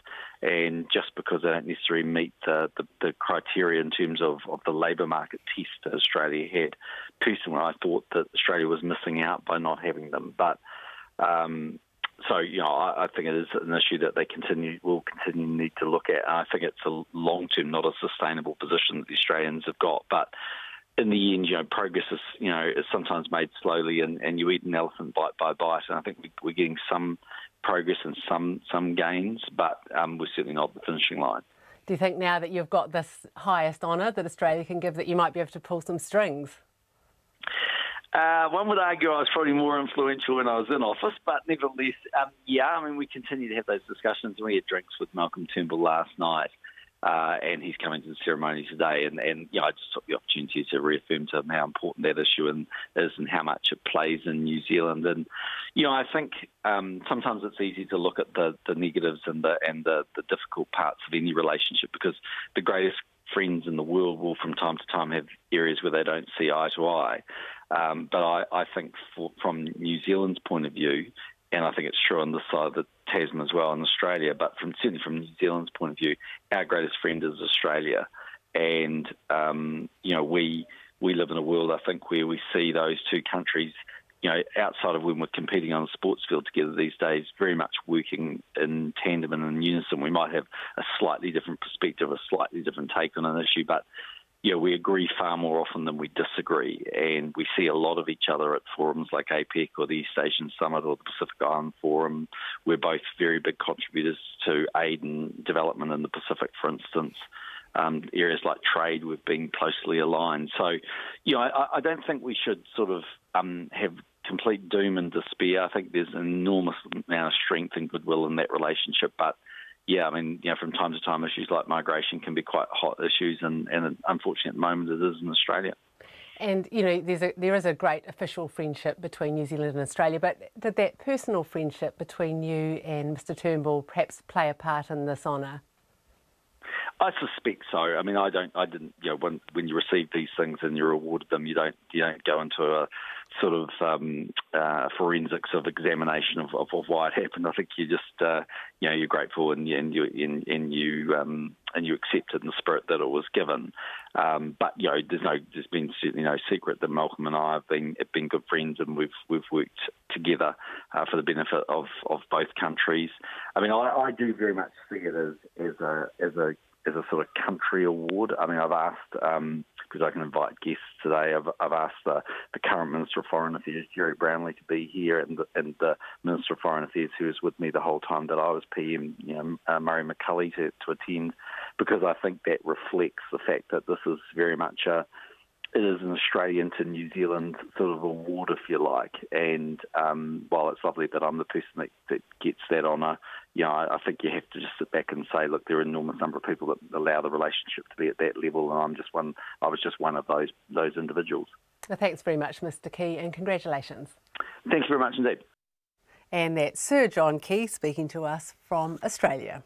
And just because they don't necessarily meet the criteria in terms of the labour market test that Australia had, personally, I thought that Australia was missing out by not having them. But So, I think it is an issue that they will continue to need to look at. And I think it's a long-term, not a sustainable position that the Australians have got. But in the end, progress is, is sometimes made slowly, and you eat an elephant bite by bite. And I think we're getting some progress and some gains, but we're certainly not at the finishing line. Do you think now that you've got this highest honour that Australia can give that you might be able to pull some strings? One would argue I was probably more influential when I was in office, but nevertheless, we continue to have those discussions. We had drinks with Malcolm Turnbull last night, and he's coming to the ceremony today. And I just took the opportunity to reaffirm to him how important that issue is and how much it plays in New Zealand. And I think sometimes it's easy to look at the negatives and the difficult parts of any relationship, because the greatest friends in the world will from time to time have areas where they don't see eye to eye. But I think from New Zealand's point of view, and I think it's true on this side of the Tasman as well in Australia, but certainly from New Zealand's point of view, our greatest friend is Australia. And, we live in a world, I think, where we see those two countries, outside of when we're competing on a sports field together these days, very much working in tandem and in unison. We might have a slightly different perspective, a slightly different take on an issue, but we agree far more often than we disagree, and we see a lot of each other at forums like APEC or the East Asian Summit or the Pacific Island Forum. We're both very big contributors to aid and development in the Pacific, for instance. Areas like trade, we've been closely aligned. So, I don't think we should sort of have complete doom and despair. I think there's an enormous amount of strength and goodwill in that relationship, but from time to time, issues like migration can be quite hot issues, and unfortunately at the moment it is in Australia. And, there is a great official friendship between New Zealand and Australia, but did that personal friendship between you and Mr Turnbull perhaps play a part in this honour? I suspect so. I didn't. When you receive these things and you're awarded them, you don't go into a sort of forensics of examination of why it happened. I think you just you're grateful and you accept it in the spirit that it was given. But there's been certainly no secret that Malcolm and I have been good friends, and we've worked together for the benefit of both countries. I do very much see it as a sort of country award. I've asked, because I can invite guests today, I've asked the current Minister of Foreign Affairs, Jerry Brownlee, to be here, and the Minister of Foreign Affairs, who was with me the whole time that I was PM, Murray McCulley, to attend, because I think that reflects the fact that this is very much it is an Australian to New Zealand sort of award, if you like. And while it's lovely that I'm the person that gets that honour, I think you have to just sit back and say, look, there are an enormous number of people that allow the relationship to be at that level, and I was just one of those individuals. Well, thanks very much, Mr Key, and congratulations. Thank you very much indeed. And that's Sir John Key speaking to us from Australia.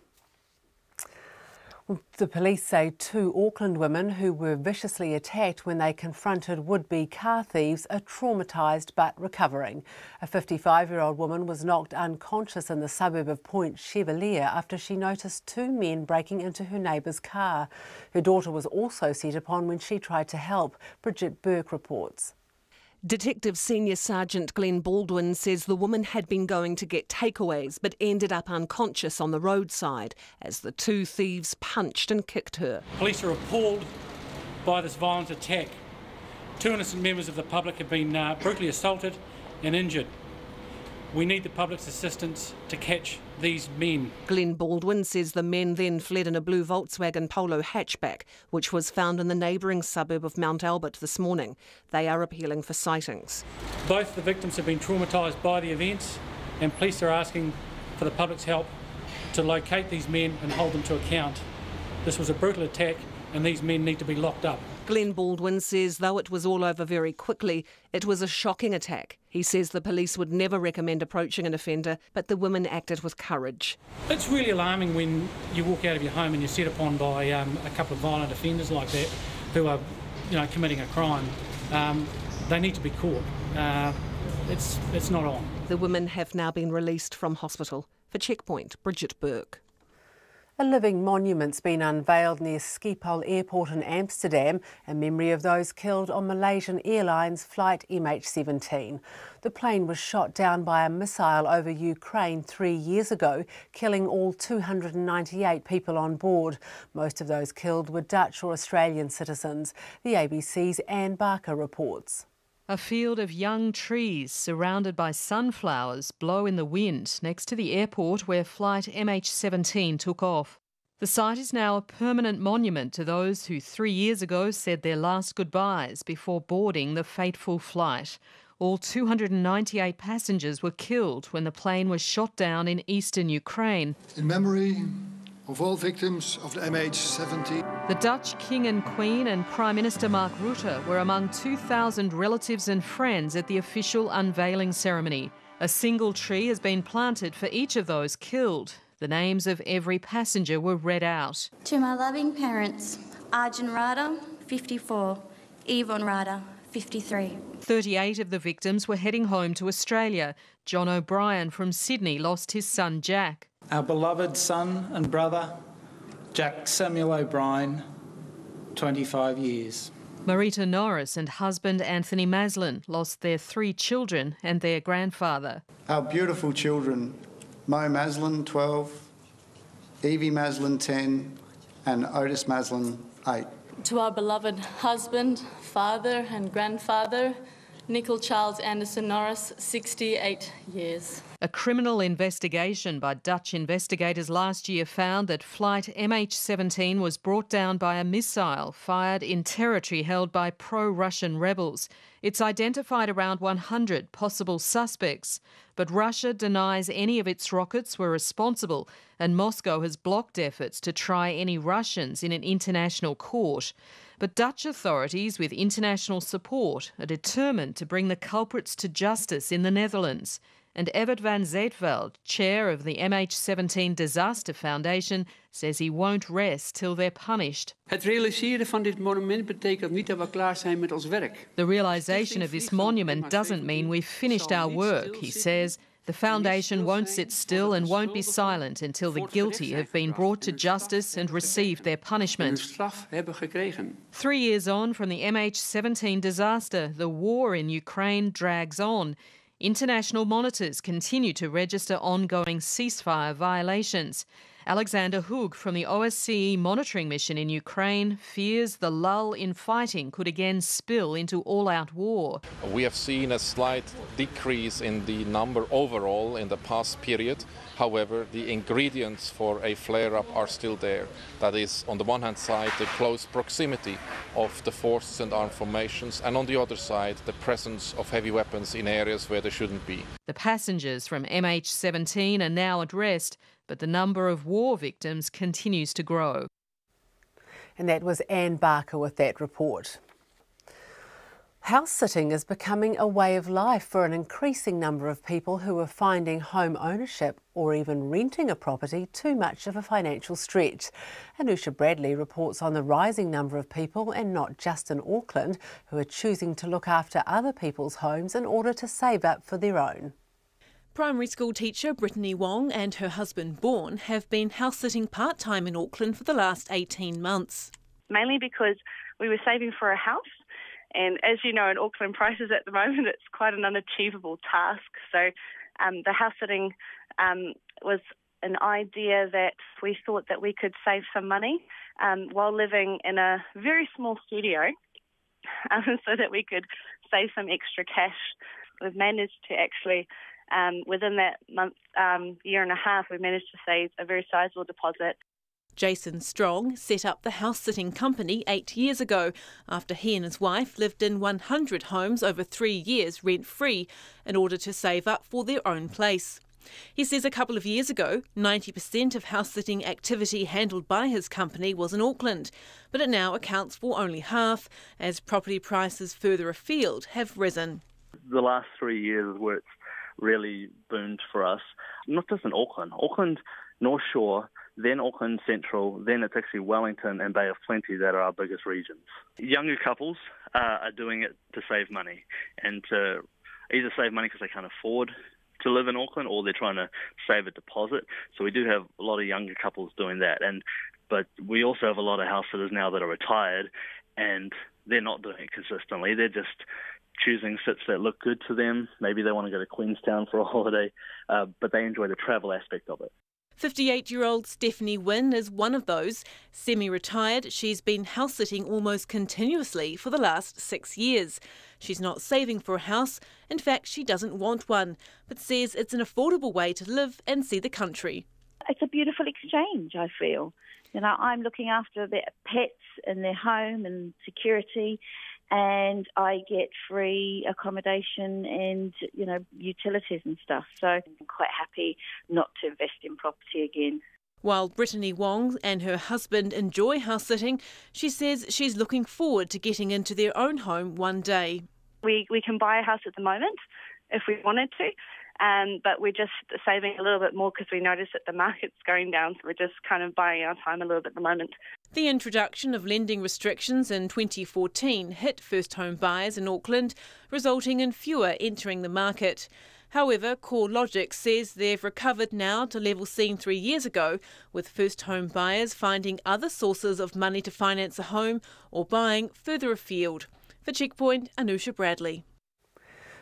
The police say 2 Auckland women who were viciously attacked when they confronted would-be car thieves are traumatised but recovering. A 55-year-old woman was knocked unconscious in the suburb of Point Chevalier after she noticed 2 men breaking into her neighbour's car. Her daughter was also set upon when she tried to help. Bridget Burke reports. Detective Senior Sergeant Glenn Baldwin says the woman had been going to get takeaways but ended up unconscious on the roadside as the 2 thieves punched and kicked her. Police are appalled by this violent attack. 2 innocent members of the public have been brutally assaulted and injured. We need the public's assistance to catch these men. Glenn Baldwin says the men then fled in a blue Volkswagen Polo hatchback, which was found in the neighbouring suburb of Mount Albert this morning. They are appealing for sightings. Both the victims have been traumatised by the events, and police are asking for the public's help to locate these men and hold them to account. This was a brutal attack, and these men need to be locked up. Glenn Baldwin says though it was all over very quickly, it was a shocking attack. He says the police would never recommend approaching an offender, but the women acted with courage. It's really alarming when you walk out of your home and you're set upon by a couple of violent offenders like that who are, committing a crime. They need to be caught. It's not on. The women have now been released from hospital. For Checkpoint, Bridget Burke. A living monument's been unveiled near Schiphol Airport in Amsterdam in memory of those killed on Malaysian Airlines flight MH17. The plane was shot down by a missile over Ukraine 3 years ago, killing all 298 people on board. Most of those killed were Dutch or Australian citizens. The ABC's Anne Barker reports. A field of young trees surrounded by sunflowers blow in the wind next to the airport where flight MH17 took off. The site is now a permanent monument to those who 3 years ago said their last goodbyes before boarding the fateful flight. All 298 passengers were killed when the plane was shot down in eastern Ukraine. In memory of all victims of the MH17. The Dutch King and Queen and Prime Minister Mark Rutte were among 2,000 relatives and friends at the official unveiling ceremony. A single tree has been planted for each of those killed. The names of every passenger were read out. To my loving parents, Arjun Rada, 54, Yvonne Rada, 53. 38 of the victims were heading home to Australia. John O'Brien from Sydney lost his son Jack. Our beloved son and brother, Jack Samuel O'Brien, 25 years. Marita Norris and husband Anthony Maslin lost their 3 children and their grandfather. Our beautiful children, Mo Maslin, 12, Evie Maslin, 10, and Otis Maslin, 8. To our beloved husband, father and grandfather, Nicol Charles Anderson Norris, 68 years. A criminal investigation by Dutch investigators last year found that flight MH17 was brought down by a missile fired in territory held by pro-Russian rebels. It's identified around 100 possible suspects, but Russia denies any of its rockets were responsible, and Moscow has blocked efforts to try any Russians in an international court. But Dutch authorities, with international support, are determined to bring the culprits to justice in the Netherlands. And Evert van Zeetveld, chair of the MH17 Disaster Foundation, says he won't rest till they're punished. Het realiseren van dit monument betekent niet dat we klaar zijn met ons werk. The realisation of this monument doesn't mean we've finished our work, he says. The foundation won't sit still and won't be silent until the guilty have been brought to justice and received their punishment. 3 years on from the MH17 disaster, the war in Ukraine drags on. International monitors continue to register ongoing ceasefire violations. Alexander Hoog from the OSCE monitoring mission in Ukraine fears the lull in fighting could again spill into all-out war. We have seen a slight decrease in the number overall in the past period. However, the ingredients for a flare-up are still there. That is, on the one hand side, the close proximity of the forces and armed formations, and on the other side, the presence of heavy weapons in areas where they shouldn't be. The passengers from MH17 are now at rest, but the number of war victims continues to grow. And that was Anne Barker with that report. House sitting is becoming a way of life for an increasing number of people who are finding home ownership or even renting a property too much of a financial stretch. Anusha Bradley reports on the rising number of people, and not just in Auckland, who are choosing to look after other people's homes in order to save up for their own. Primary school teacher Brittany Wong and her husband Bourne have been house-sitting part-time in Auckland for the last 18 months. Mainly because we were saving for a house, and as you know, in Auckland prices at the moment, it's quite an unachievable task. So the house-sitting was an idea that we thought that we could save some money while living in a very small studio so that we could save some extra cash. We've managed to actually within that month, year and a half, we managed to save a very sizable deposit. Jason Strong set up the house-sitting company 8 years ago after he and his wife lived in 100 homes over 3 years rent-free in order to save up for their own place. He says a couple of years ago, 90% of house-sitting activity handled by his company was in Auckland, but it now accounts for only half as property prices further afield have risen. The last 3 years where it's really boomed for us, not just in Auckland, North Shore, then Auckland Central, then it's actually Wellington and Bay of Plenty that are our biggest regions. Younger couples are doing it to save money, and to either save money because they can't afford to live in Auckland, or they're trying to save a deposit. So we do have a lot of younger couples doing that. But we also have a lot of house sitters now that are retired, and they're not doing it consistently. They're just choosing sits that look good to them. Maybe they want to go to Queenstown for a holiday, but they enjoy the travel aspect of it. 58-year-old Stephanie Wynne is one of those. Semi-retired, she's been house-sitting almost continuously for the last 6 years. She's not saving for a house. In fact, she doesn't want one, but says it's an affordable way to live and see the country. It's a beautiful exchange, I feel. You know, I'm looking after their pets and their home and security, and I get free accommodation and, you know, utilities and stuff. So I'm quite happy not to invest in property again. While Brittany Wong and her husband enjoy house-sitting, she says she's looking forward to getting into their own home one day. We can buy a house at the moment if we wanted to, but we're just saving a little bit more because we notice that the market's going down, so we're just kind of buying our time a little bit at the moment. The introduction of lending restrictions in 2014 hit first home buyers in Auckland, resulting in fewer entering the market. However, CoreLogic says they've recovered now to levels seen 3 years ago, with first home buyers finding other sources of money to finance a home or buying further afield. For Checkpoint, Anusha Bradley.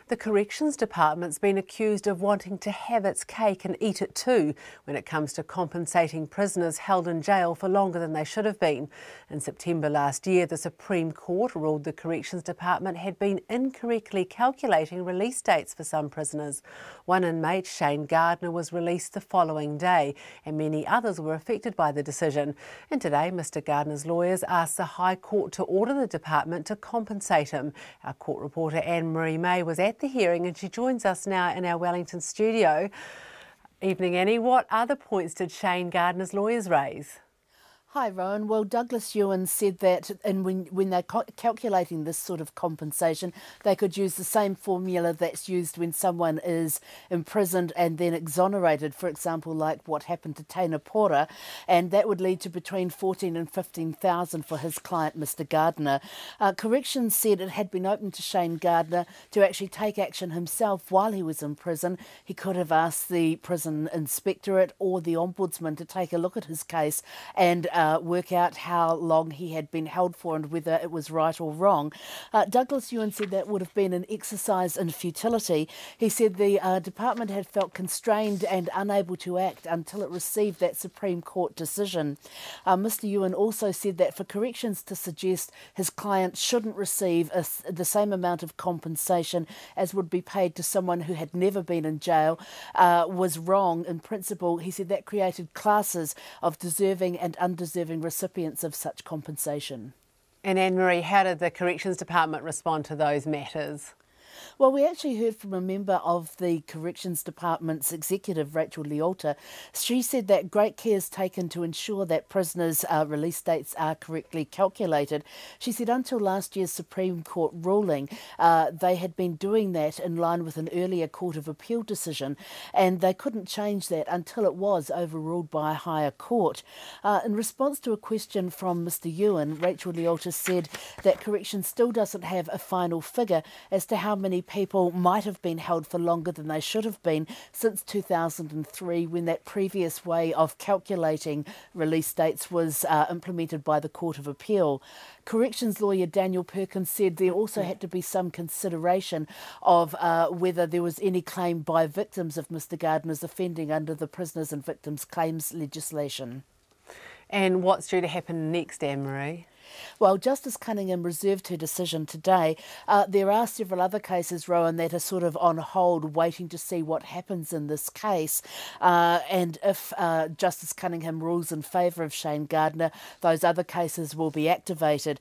The Corrections Department's been accused of wanting to have its cake and eat it too when it comes to compensating prisoners held in jail for longer than they should have been. In September last year, the Supreme Court ruled the Corrections Department had been incorrectly calculating release dates for some prisoners. One inmate, Shane Gardner, was released the following day, and many others were affected by the decision. And today, Mr Gardner's lawyers asked the High Court to order the department to compensate him. Our court reporter Anne-Marie May was at the hearing, and she joins us now in our Wellington studio. Evening, Annie. What other points did Shane Gardner's lawyers raise? Hi, Rowan. Well, Douglas Ewan said that when they're calculating this sort of compensation, they could use the same formula that's used when someone is imprisoned and then exonerated, for example, like what happened to Taina Pora, and that would lead to between 14 and 15,000 for his client, Mr Gardner. Corrections said it had been open to Shane Gardner to actually take action himself while he was in prison. He could have asked the prison inspectorate or the ombudsman to take a look at his case and work out how long he had been held for and whether it was right or wrong. Douglas Ewan said that would have been an exercise in futility. He said the department had felt constrained and unable to act until it received that Supreme Court decision. Mr Ewan also said that for Corrections to suggest his client shouldn't receive the same amount of compensation as would be paid to someone who had never been in jail was wrong in principle. He said that created classes of deserving and undeserving recipients of such compensation. And Anne-Marie, how did the Corrections Department respond to those matters? Well, we actually heard from a member of the Corrections Department's executive, Rachel Lealta. She said that great care is taken to ensure that prisoners' release dates are correctly calculated. She said until last year's Supreme Court ruling, they had been doing that in line with an earlier Court of Appeal decision, and they couldn't change that until it was overruled by a higher court. In response to a question from Mr Ewan, Rachel Lealta said that Corrections still doesn't have a final figure as to how many people might have been held for longer than they should have been since 2003, when that previous way of calculating release dates was implemented by the Court of Appeal. Corrections lawyer Daniel Perkins said there also had to be some consideration of whether there was any claim by victims of Mr Gardner's offending under the Prisoners and Victims Claims legislation. And what's due to happen next, Anne-Marie? Well, Justice Cunningham reserved her decision today. There are several other cases, Rowan, that are sort of on hold, waiting to see what happens in this case. And if Justice Cunningham rules in favour of Shane Gardner, those other cases will be activated.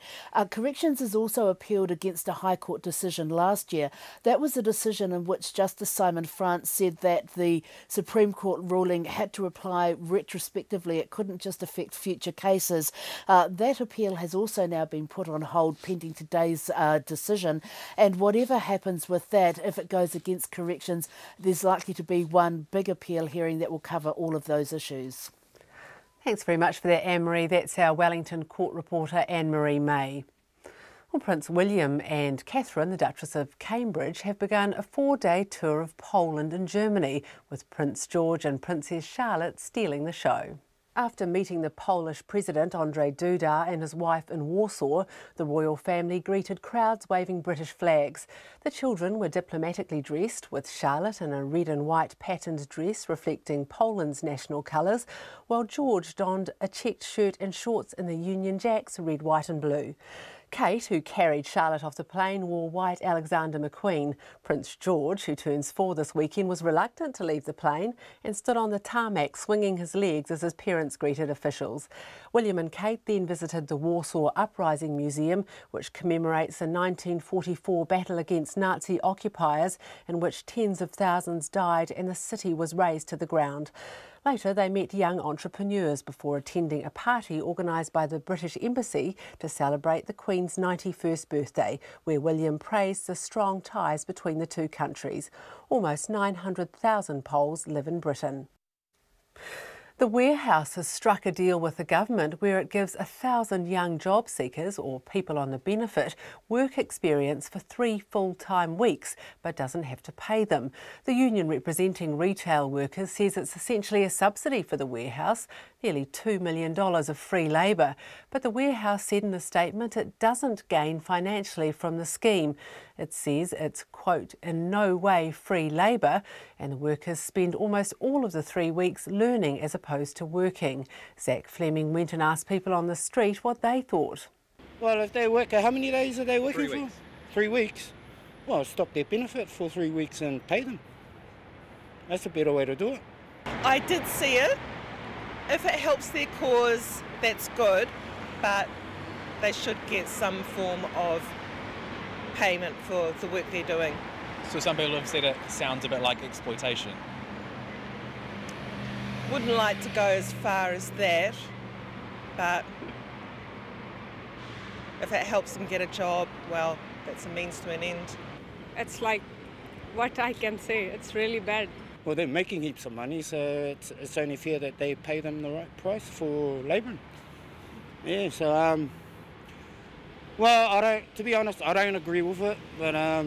Corrections has also appealed against a High Court decision last year. That was a decision in which Justice Simon France said that the Supreme Court ruling had to apply retrospectively. It couldn't just affect future cases. That appeal has also now been put on hold pending today's decision, and whatever happens with that, if it goes against Corrections, there's likely to be one big appeal hearing that will cover all of those issues. Thanks very much for that, Anne-Marie. That's our Wellington court reporter, Anne-Marie May. Well, Prince William and Catherine, the Duchess of Cambridge, have begun a 4-day tour of Poland and Germany, with Prince George and Princess Charlotte stealing the show. After meeting the Polish President Andrzej Duda and his wife in Warsaw, the royal family greeted crowds waving British flags. The children were diplomatically dressed, with Charlotte in a red and white patterned dress reflecting Poland's national colours, while George donned a checked shirt and shorts in the Union Jacks red, white and blue. Kate, who carried Charlotte off the plane, wore white Alexander McQueen. Prince George, who turns 4 this weekend, was reluctant to leave the plane and stood on the tarmac swinging his legs as his parents greeted officials. William and Kate then visited the Warsaw Uprising Museum, which commemorates the 1944 battle against Nazi occupiers, in which tens of thousands died and the city was razed to the ground. Later, they met young entrepreneurs before attending a party organised by the British Embassy to celebrate the Queen's 91st birthday, where William praised the strong ties between the two countries. Almost 900,000 Poles live in Britain. The Warehouse has struck a deal with the government where it gives 1,000 young job seekers, or people on the benefit, work experience for 3 full-time weeks, but doesn't have to pay them. The union representing retail workers says it's essentially a subsidy for the Warehouse, nearly $2 million of free labour. But the Warehouse said in a statement it doesn't gain financially from the scheme. It says it's, quote, in no way free labour, and the workers spend almost all of the 3 weeks learning as opposed to working. Zach Fleming went and asked people on the street what they thought. Well, if they work, how many days are they working 3 weeks. for? 3 weeks. Well, stop their benefit for 3 weeks and pay them. That's a better way to do it. I did see it. If it helps their cause, that's good, but they should get some form of payment for the work they're doing. So some people have said it sounds a bit like exploitation. Wouldn't like to go as far as that, but if it helps them get a job, well, that's a means to an end. It's like what I can say, it's really bad. Well, they're making heaps of money, so it's only fair that they pay them the right price for labouring. Yeah, so, well, to be honest, I don't agree with it, but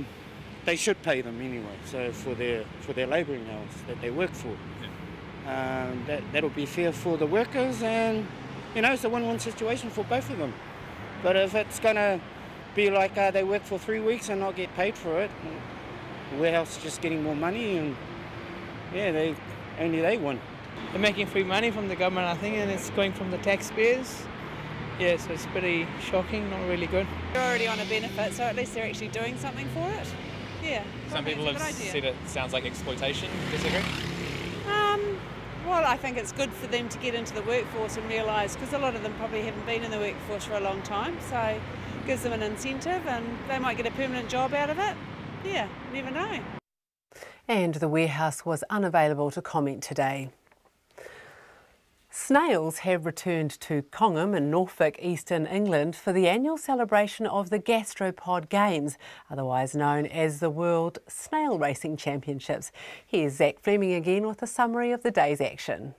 they should pay them anyway, so for their labouring hours that they work for. Yeah. That'll be fair for the workers, and, you know, it's a win-win situation for both of them. But if it's going to be like they work for 3 weeks and not get paid for it, the warehouse is just getting more money, and yeah, they win. They're making free money from the government, I think, and it's going from the taxpayers. Yeah, so it's pretty shocking, not really good. They're already on a benefit, so at least they're actually doing something for it. Yeah. Some people have said it sounds like exploitation. Disagree? Well, I think it's good for them to get into the workforce and realise, because a lot of them probably haven't been in the workforce for a long time, so it gives them an incentive and they might get a permanent job out of it. Yeah, never know. And the Warehouse was unavailable to comment today. Snails have returned to Congham in Norfolk, Eastern England for the annual celebration of the Gastropod Games, otherwise known as the World Snail Racing Championships. Here's Zach Fleming again with a summary of the day's action.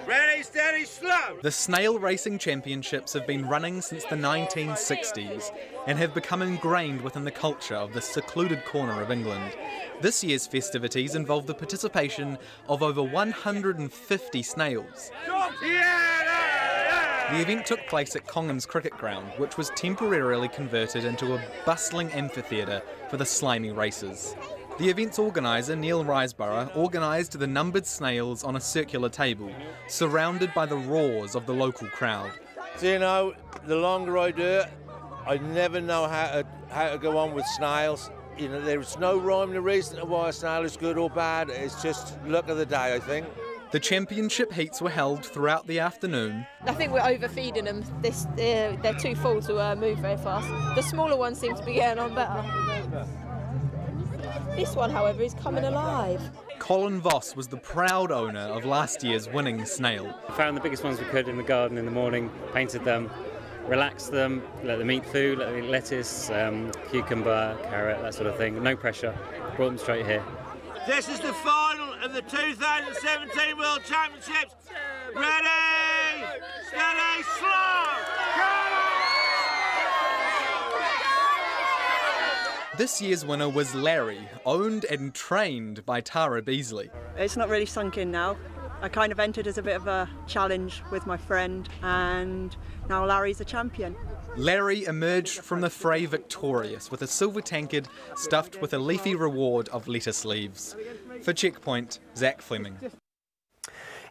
Ready, steady, slow! The Snail Racing Championships have been running since the 1960s and have become ingrained within the culture of this secluded corner of England. This year's festivities involve the participation of over 150 snails. The event took place at Congham's cricket ground, which was temporarily converted into a bustling amphitheatre for the slimy races. The event's organiser, Neil Riseborough, organised the numbered snails on a circular table, surrounded by the roars of the local crowd. So, you know, the longer I do it, I never know how to go on with snails. You know, there's no rhyme or reason to why a snail is good or bad. It's just luck of the day, I think. The championship heats were held throughout the afternoon. I think we're overfeeding them. They're too full to move very fast. The smaller ones seem to be getting on better. This one, however, is coming alive. Colin Voss was the proud owner of last year's winning snail. We found the biggest ones we could in the garden in the morning, painted them, relaxed them, let them eat food, let them eat lettuce, cucumber, carrot, that sort of thing. No pressure, brought them straight here. This is the final of the 2017 World Championships. Ready, steady, slow! This year's winner was Larry, owned and trained by Tara Beasley. It's not really sunk in now. I kind of entered as a bit of a challenge with my friend, and now Larry's a champion. Larry emerged from the fray victorious with a silver tankard stuffed with a leafy reward of lettuce leaves. For Checkpoint, Zach Fleming.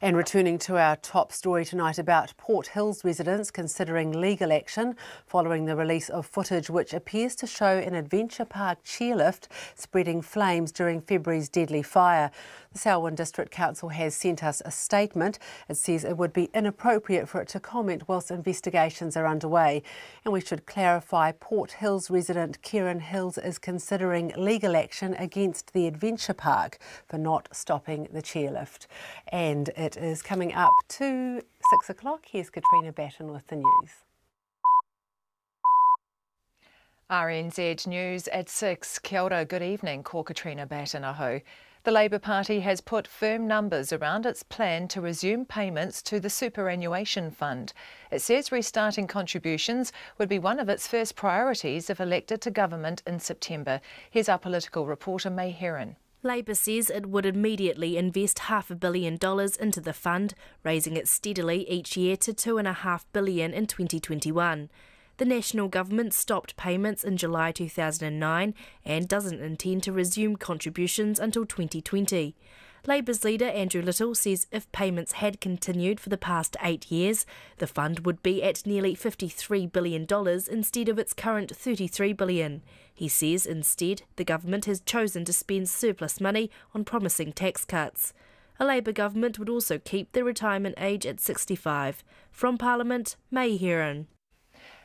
And returning to our top story tonight about Port Hills residents considering legal action following the release of footage which appears to show an adventure park chairlift spreading flames during February's deadly fire. The Selwyn District Council has sent us a statement. It says it would be inappropriate for it to comment whilst investigations are underway. And we should clarify, Port Hills resident Kieran Hills is considering legal action against the adventure park for not stopping the chairlift. And it is coming up to 6 o'clock. Here's Katrina Batten with the news. RNZ News at 6. Kia ora, good evening. Ko Katrina Batten aho. The Labour Party has put firm numbers around its plan to resume payments to the superannuation fund. It says restarting contributions would be one of its first priorities if elected to government in September. Here's our political reporter May Heron. Labour says it would immediately invest $500 million into the fund, raising it steadily each year to $2.5 billion in 2021. The National Government stopped payments in July 2009 and doesn't intend to resume contributions until 2020. Labour's leader Andrew Little says if payments had continued for the past 8 years, the fund would be at nearly $53 billion instead of its current $33 billion. He says instead the government has chosen to spend surplus money on promising tax cuts. A Labour government would also keep the retirement age at 65. From Parliament, May Heron.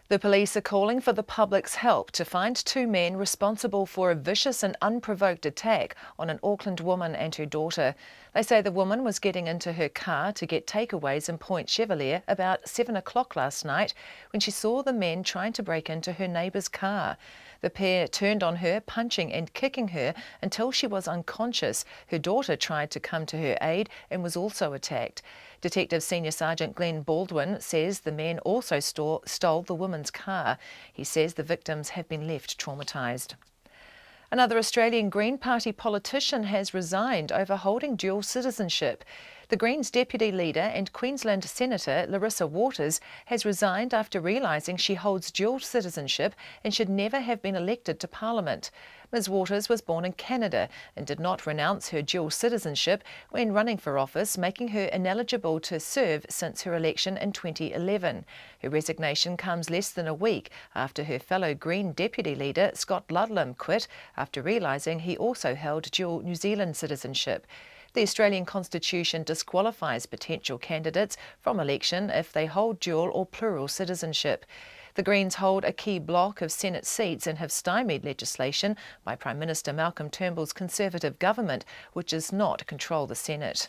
The police are calling for the public's help to find 2 men responsible for a vicious and unprovoked attack on an Auckland woman and her daughter. They say the woman was getting into her car to get takeaways in Point Chevalier about 7 o'clock last night when she saw the men trying to break into her neighbour's car. The pair turned on her, punching and kicking her until she was unconscious. Her daughter tried to come to her aid and was also attacked. Detective Senior Sergeant Glenn Baldwin says the men also stole the woman's car. He says the victims have been left traumatised. Another Australian Green Party politician has resigned over holding dual citizenship. The Greens' deputy leader and Queensland Senator Larissa Waters has resigned after realising she holds dual citizenship and should never have been elected to Parliament. Ms Waters was born in Canada and did not renounce her dual citizenship when running for office, making her ineligible to serve since her election in 2011. Her resignation comes less than a week after her fellow Green deputy leader Scott Ludlam quit after realising he also held dual New Zealand citizenship. The Australian Constitution disqualifies potential candidates from election if they hold dual or plural citizenship. The Greens hold a key block of Senate seats and have stymied legislation by Prime Minister Malcolm Turnbull's Conservative government, which does not control the Senate.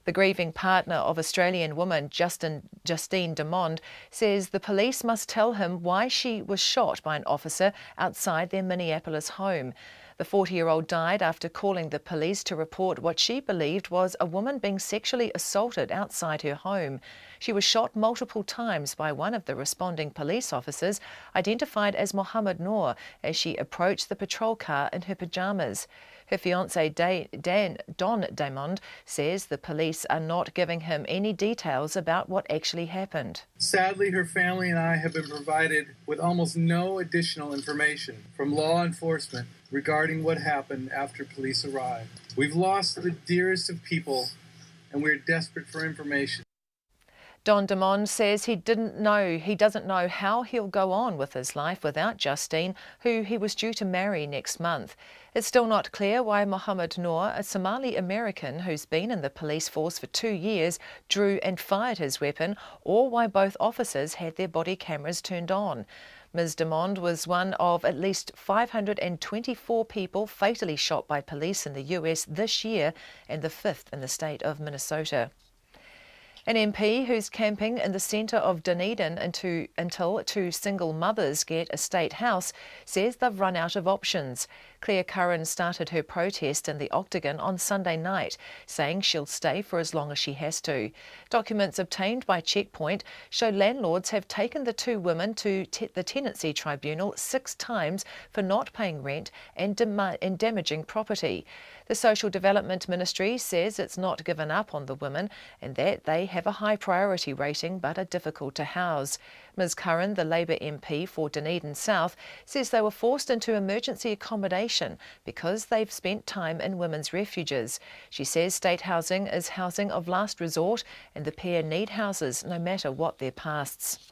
The grieving partner of Australian woman Justine Demond says the police must tell him why she was shot by an officer outside their Minneapolis home. The 40-year-old died after calling the police to report what she believed was a woman being sexually assaulted outside her home. She was shot multiple times by one of the responding police officers, identified as Mohammed Noor, as she approached the patrol car in her pyjamas. Her fiancé Don Damond says the police are not giving him any details about what actually happened. Sadly, her family and I have been provided with almost no additional information from law enforcement regarding what happened after police arrived. We've lost the dearest of people, and we're desperate for information. Don Damond says he doesn't know how he'll go on with his life without Justine, who he was due to marry next month. It's still not clear why Mohammed Noor, a Somali American who's been in the police force for 2 years, drew and fired his weapon, or why both officers had their body cameras turned on. Ms Damond was one of at least 524 people fatally shot by police in the US this year, and the 5th in the state of Minnesota. An MP who's camping in the centre of Dunedin until two single mothers get a state house says they've run out of options. Claire Curran started her protest in the Octagon on Sunday night, saying she'll stay for as long as she has to. Documents obtained by Checkpoint show landlords have taken the two women to the Tenancy Tribunal 6 times for not paying rent and damaging property. The Social Development Ministry says it's not given up on the women and that they have a high priority rating but are difficult to house. Ms Curran, the Labour MP for Dunedin South, says they were forced into emergency accommodation because they've spent time in women's refuges. She says state housing is housing of last resort and the pair need houses no matter what their pasts.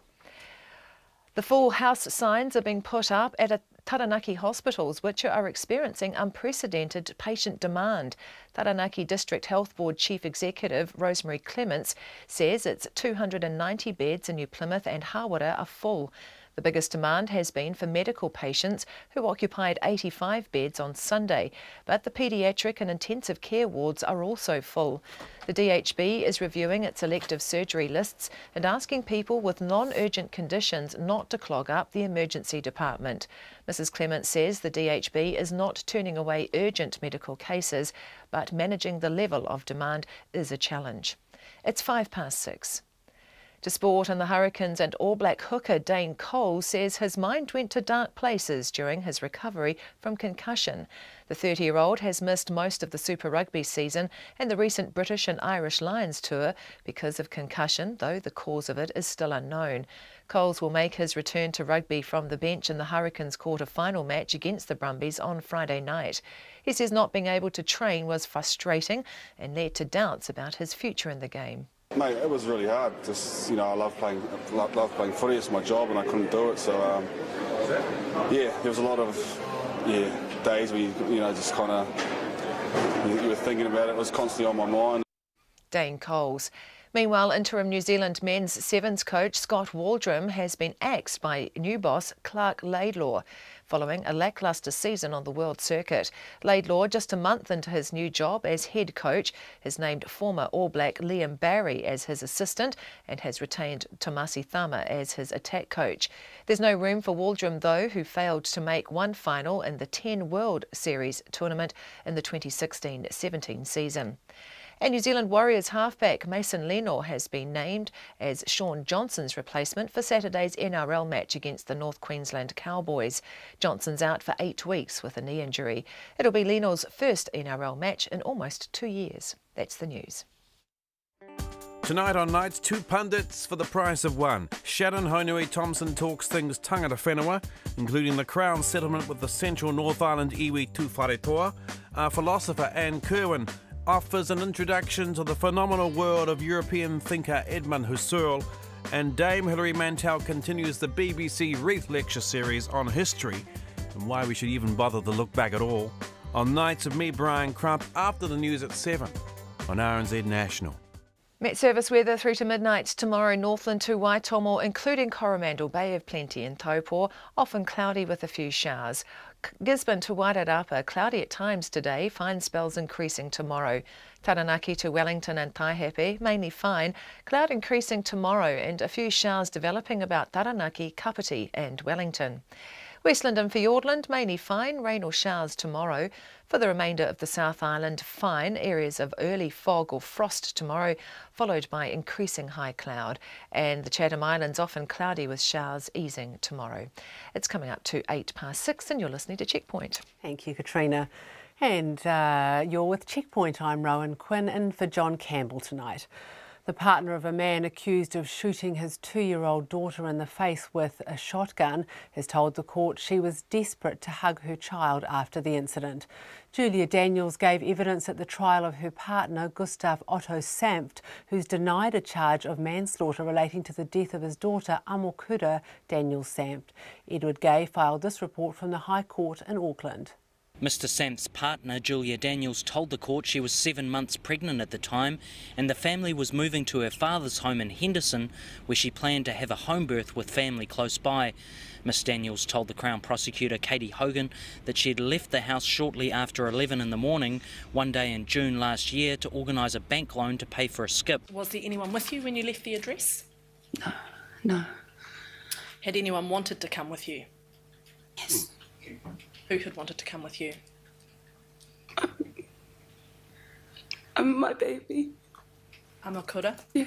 The full house signs are being put up at Taranaki hospitals, which are experiencing unprecedented patient demand. Taranaki District Health Board Chief Executive Rosemary Clements says its 290 beds in New Plymouth and Hawera are full. The biggest demand has been for medical patients, who occupied 85 beds on Sunday, but the paediatric and intensive care wards are also full. The DHB is reviewing its elective surgery lists and asking people with non-urgent conditions not to clog up the emergency department. Mrs Clements says the DHB is not turning away urgent medical cases, but managing the level of demand is a challenge. It's 6:05. To sport, and the Hurricanes and All Black hooker Dane Cole says his mind went to dark places during his recovery from concussion. The 30-year-old has missed most of the Super Rugby season and the recent British and Irish Lions tour because of concussion, though the cause of it is still unknown. Coles will make his return to rugby from the bench in the Hurricanes' quarter-final match against the Brumbies on Friday night. He says not being able to train was frustrating and led to doubts about his future in the game. Mate, it was really hard. Just, I love playing footy. It's my job, and I couldn't do it. So, there was a lot of days where just kind of you were thinking about it. It was constantly on my mind. Dane Coles. Meanwhile, interim New Zealand men's sevens coach Scott Waldrum has been axed by new boss Clark Laidlaw following a lacklustre season on the world circuit. Laidlaw, just a month into his new job as head coach, has named former All Black Liam Barry as his assistant and has retained Tomasi Thama as his attack coach. There's no room for Waldrum, though, who failed to make one final in the 10 World Series tournament in the 2016-17 season. And New Zealand Warriors halfback Mason Lenor has been named as Sean Johnson's replacement for Saturday's NRL match against the North Queensland Cowboys. Johnson's out for 8 weeks with a knee injury. It'll be Lenor's first NRL match in almost 2 years. That's the news. Tonight on Nights, 2 pundits for the price of 1. Shannon Honui-Thompson talks things tangata whenua, including the Crown settlement with the Central North Island iwi tūwharetoa. Our philosopher Anne Kerwin offers an introduction to the phenomenal world of European thinker Edmund Husserl, and Dame Hilary Mantel continues the BBC Wreath lecture series on history and why we should even bother to look back at all, on Nights of me, Brian Crump, after the news at 7 on RNZ National. Met service weather through to midnight tomorrow, Northland to Waitomo, including Coromandel, Bay of Plenty and Taupo, often cloudy with a few showers. Gisborne to Wairarapa, cloudy at times today, fine spells increasing tomorrow. Taranaki to Wellington and Taihape, mainly fine, cloud increasing tomorrow and a few showers developing about Taranaki, Kapiti and Wellington. Westland and Fiordland, mainly fine, rain or showers tomorrow. For the remainder of the South Island, fine, areas of early fog or frost tomorrow, followed by increasing high cloud. And the Chatham Islands often cloudy with showers easing tomorrow. It's coming up to 6:08 and you're listening to Checkpoint. Thank you, Katrina. And you're with Checkpoint. I'm Rowan Quinn, in for John Campbell tonight. The partner of a man accused of shooting his 2-year-old daughter in the face with a shotgun has told the court she was desperate to hug her child after the incident. Julia Daniels gave evidence at the trial of her partner, Gustav Otto Samft, who's denied a charge of manslaughter relating to the death of his daughter, Amokura Daniels Samft. Edward Gay filed this report from the High Court in Auckland. Mr Samft's partner, Julia Daniels, told the court she was 7 months pregnant at the time and the family was moving to her father's home in Henderson, where she planned to have a home birth with family close by. Miss Daniels told the Crown Prosecutor Katie Hogan that she had left the house shortly after 11 in the morning one day in June last year to organise a bank loan to pay for a skip. Was there anyone with you when you left the address? No. Had anyone wanted to come with you? Yes. Who had wanted to come with you? My baby. Kaikoura? Yeah.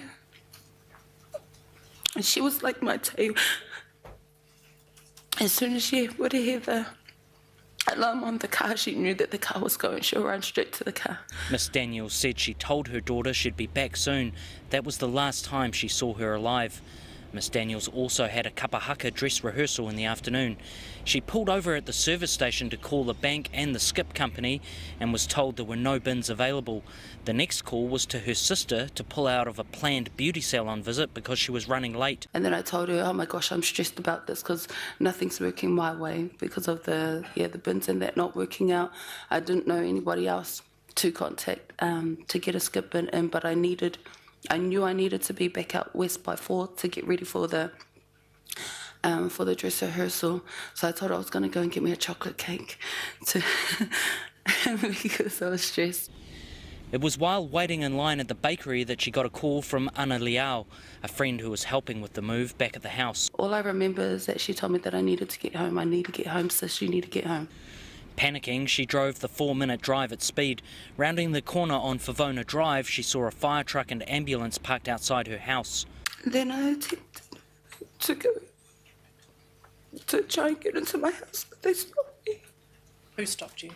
She was like my tail. As soon as she would hear the alarm on the car, she knew that the car was going. She'll run straight to the car. Miss Daniels said she told her daughter she'd be back soon. That was the last time she saw her alive. Miss Daniels also had a kapahaka dress rehearsal in the afternoon. She pulled over at the service station to call the bank and the skip company and was told there were no bins available. The next call was to her sister to pull out of a planned beauty salon visit because she was running late. And then I told her, oh my gosh, I'm stressed about this because nothing's working my way because of the bins and that not working out. I didn't know anybody else to contact to get a skip in, but I knew I needed to be back out west by 4 to get ready for the dress rehearsal. So I told her I was going to go and get me a chocolate cake because I was stressed. It was while waiting in line at the bakery that she got a call from Ana Leao, a friend who was helping with the move back at the house. All I remember is that she told me that I needed to get home. I need to get home, sis, you need to get home. Panicking, she drove the 4-minute drive at speed. Rounding the corner on Favona Drive, she saw a fire truck and ambulance parked outside her house. Then I attempted to go to try and get into my house, but they stopped me. Who stopped you?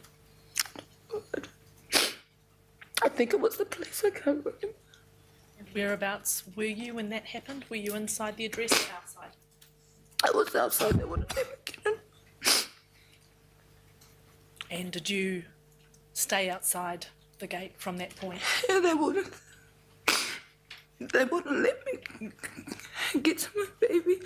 I think it was the police, I can't remember. Whereabouts were you when that happened? Were you inside the address or outside? I was outside, they wouldn't let me get in. And did you stay outside the gate from that point? Yeah, they wouldn't. They wouldn't let me get to my baby.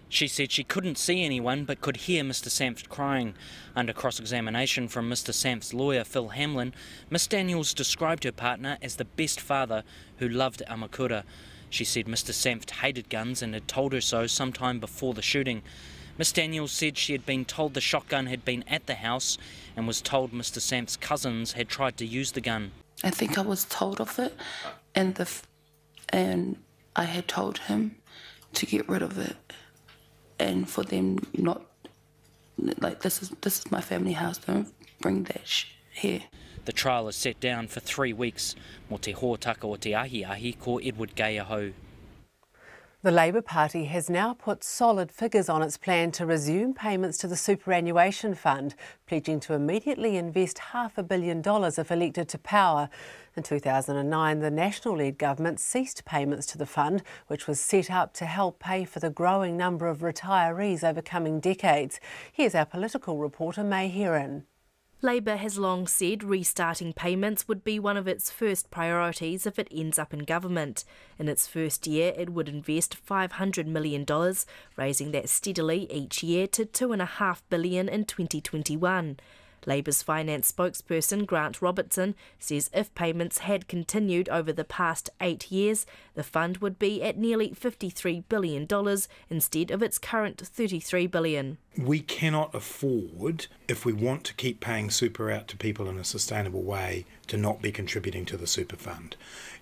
She said she couldn't see anyone but could hear Mr Sanft crying. Under cross-examination from Mr Sanft's lawyer, Phil Hamlin, Miss Daniels described her partner as the best father who loved Kaikoura. She said Mr Sanft hated guns and had told her so sometime before the shooting. Miss Daniels said she had been told the shotgun had been at the house and was told Mr Sanft's cousins had tried to use the gun. I think I was told of it, and I had told him to get rid of it, and for them not, like, this is my family house, don't bring that here. The trial is set down for 3 weeks. Mo te hōtaka o te ahi ko Edward Gayahau. The Labour Party has now put solid figures on its plan to resume payments to the superannuation fund, pledging to immediately invest $500 million if elected to power. In 2009, the National-led government ceased payments to the fund, which was set up to help pay for the growing number of retirees over coming decades. Here's our political reporter, May Heron. Labour has long said restarting payments would be one of its first priorities if it ends up in government. In its first year, it would invest $500 million, raising that steadily each year to $2.5 billion in 2021. Labour's finance spokesperson Grant Robertson says if payments had continued over the past 8 years, the fund would be at nearly $53 billion instead of its current $33 billion. We cannot afford, if we want to keep paying super out to people in a sustainable way, to not be contributing to the super fund.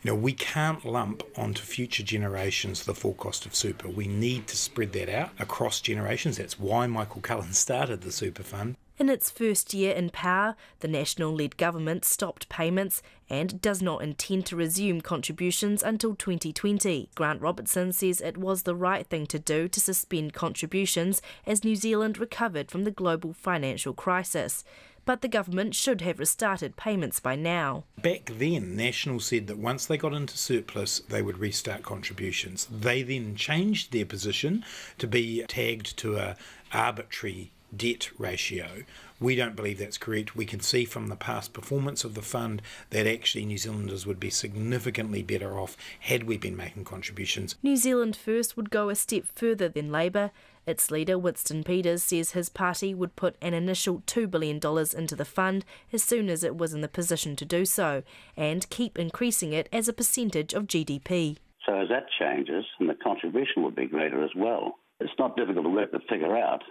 We can't lump onto future generations the full cost of super. We need to spread that out across generations. That's why Michael Cullen started the super fund. In its first year in power, the National-led government stopped payments and does not intend to resume contributions until 2020. Grant Robertson says it was the right thing to do to suspend contributions as New Zealand recovered from the global financial crisis. But the government should have restarted payments by now. Back then, National said that once they got into surplus, they would restart contributions. They then changed their position to be tagged to an arbitrary debt ratio. We don't believe that's correct. We can see from the past performance of the fund that actually New Zealanders would be significantly better off had we been making contributions. New Zealand First would go a step further than Labour. Its leader, Winston Peters, says his party would put an initial $2 billion into the fund as soon as it was in the position to do so, and keep increasing it as a percentage of GDP. So as that changes, and the contribution would be greater as well. It's not difficult work to figure out,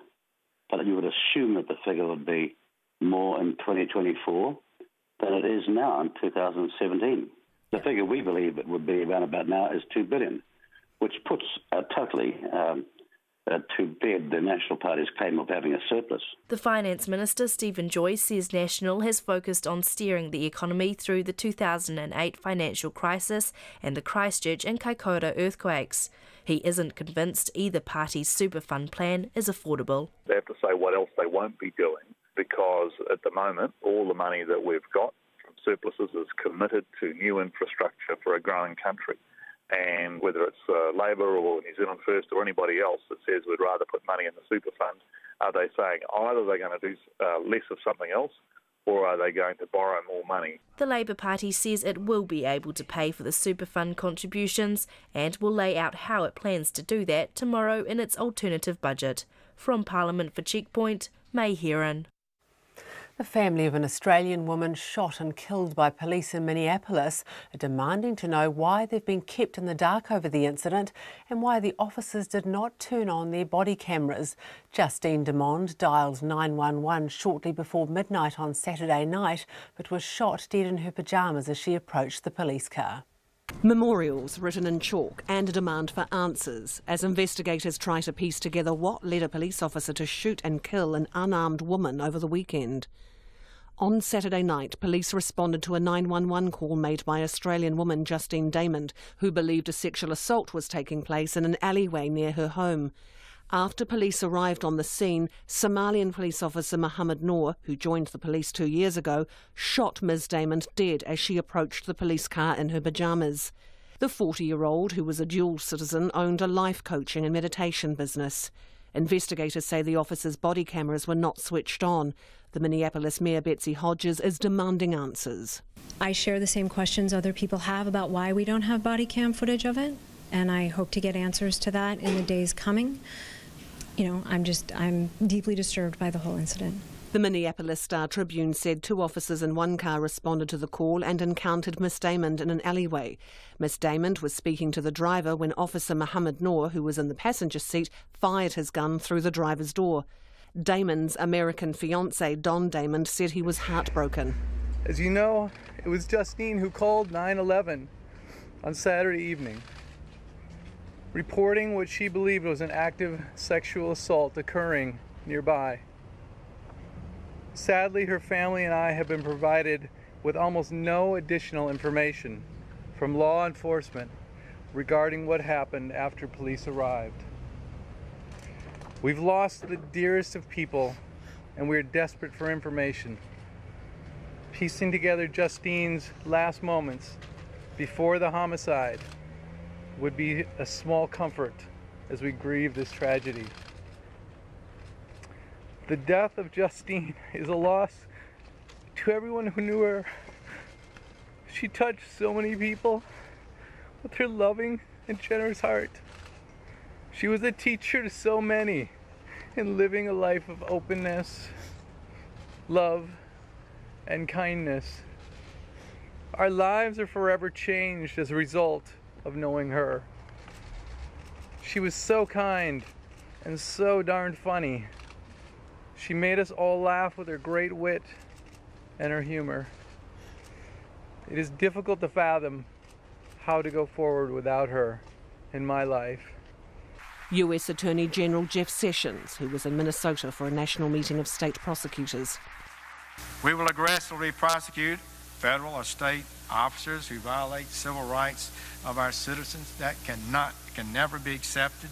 but you would assume that the figure would be more in 2024 than it is now in 2017. The figure we believe it would be around about now is $2 billion, which puts totally to bed the National Party's claim of having a surplus. The Finance Minister, Stephen Joyce, says National has focused on steering the economy through the 2008 financial crisis and the Christchurch and Kaikoura earthquakes. He isn't convinced either party's super fund plan is affordable. They have to say what else they won't be doing, because at the moment all the money that we've got from surpluses is committed to new infrastructure for a growing country. And whether it's Labor or New Zealand First or anybody else that says we'd rather put money in the super fund, are they saying either they're going to do less of something else or are they going to borrow more money? The Labour Party says it will be able to pay for the super fund contributions and will lay out how it plans to do that tomorrow in its alternative budget. From Parliament for Checkpoint, May Heron. The family of an Australian woman shot and killed by police in Minneapolis are demanding to know why they've been kept in the dark over the incident and why the officers did not turn on their body cameras. Justine Demond dialed 911 shortly before midnight on Saturday night, but was shot dead in her pyjamas as she approached the police car. Memorials written in chalk and a demand for answers as investigators try to piece together what led a police officer to shoot and kill an unarmed woman over the weekend. On Saturday night, police responded to a 911 call made by Australian woman Justine Demond, who believed a sexual assault was taking place in an alleyway near her home. After police arrived on the scene, Somalian police officer Mohammed Noor, who joined the police 2 years ago, shot Ms Demond dead as she approached the police car in her pyjamas. The 40-year-old, who was a dual citizen, owned a life coaching and meditation business. Investigators say the officer's body cameras were not switched on. The Minneapolis Mayor Betsy Hodges is demanding answers. I share the same questions other people have about why we don't have body cam footage of it, and I hope to get answers to that in the days coming. You know, I'm deeply disturbed by the whole incident. The Minneapolis Star-Tribune said 2 officers in one car responded to the call and encountered Miss Demond in an alleyway. Miss Demond was speaking to the driver when Officer Mohammed Noor, who was in the passenger seat, fired his gun through the driver's door. Demond's American fiancé, Don Demond, said he was heartbroken. As you know, it was Justine who called 911 on Saturday evening, reporting what she believed was an active sexual assault occurring nearby. Sadly, her family and I have been provided with almost no additional information from law enforcement regarding what happened after police arrived. We've lost the dearest of people, and we're desperate for information. Piecing together Justine's last moments before the homicide would be a small comfort as we grieve this tragedy. The death of Justine is a loss to everyone who knew her. She touched so many people with her loving and generous heart. She was a teacher to so many in living a life of openness, love, and kindness. Our lives are forever changed as a result of knowing her. She was so kind and so darn funny. She made us all laugh with her great wit and her humor. It is difficult to fathom how to go forward without her in my life. US Attorney General Jeff Sessions, who was in Minnesota for a national meeting of state prosecutors. We will aggressively prosecute federal or state officers who violate civil rights of our citizens. That can never be accepted.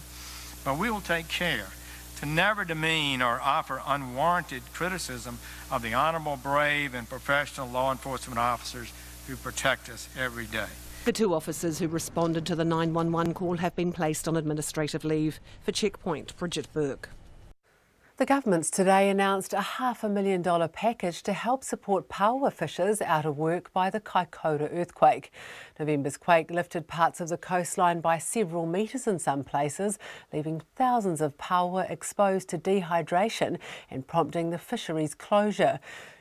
But we will take care to never demean or offer unwarranted criticism of the honorable, brave, and professional law enforcement officers who protect us every day. The 2 officers who responded to the 911 call have been placed on administrative leave. For Checkpoint, Bridget Burke. The government's today announced a $500,000 package to help support paua fishers out of work by the Kaikoura earthquake. November's quake lifted parts of the coastline by several metres in some places, leaving thousands of paua exposed to dehydration and prompting the fisheries closure.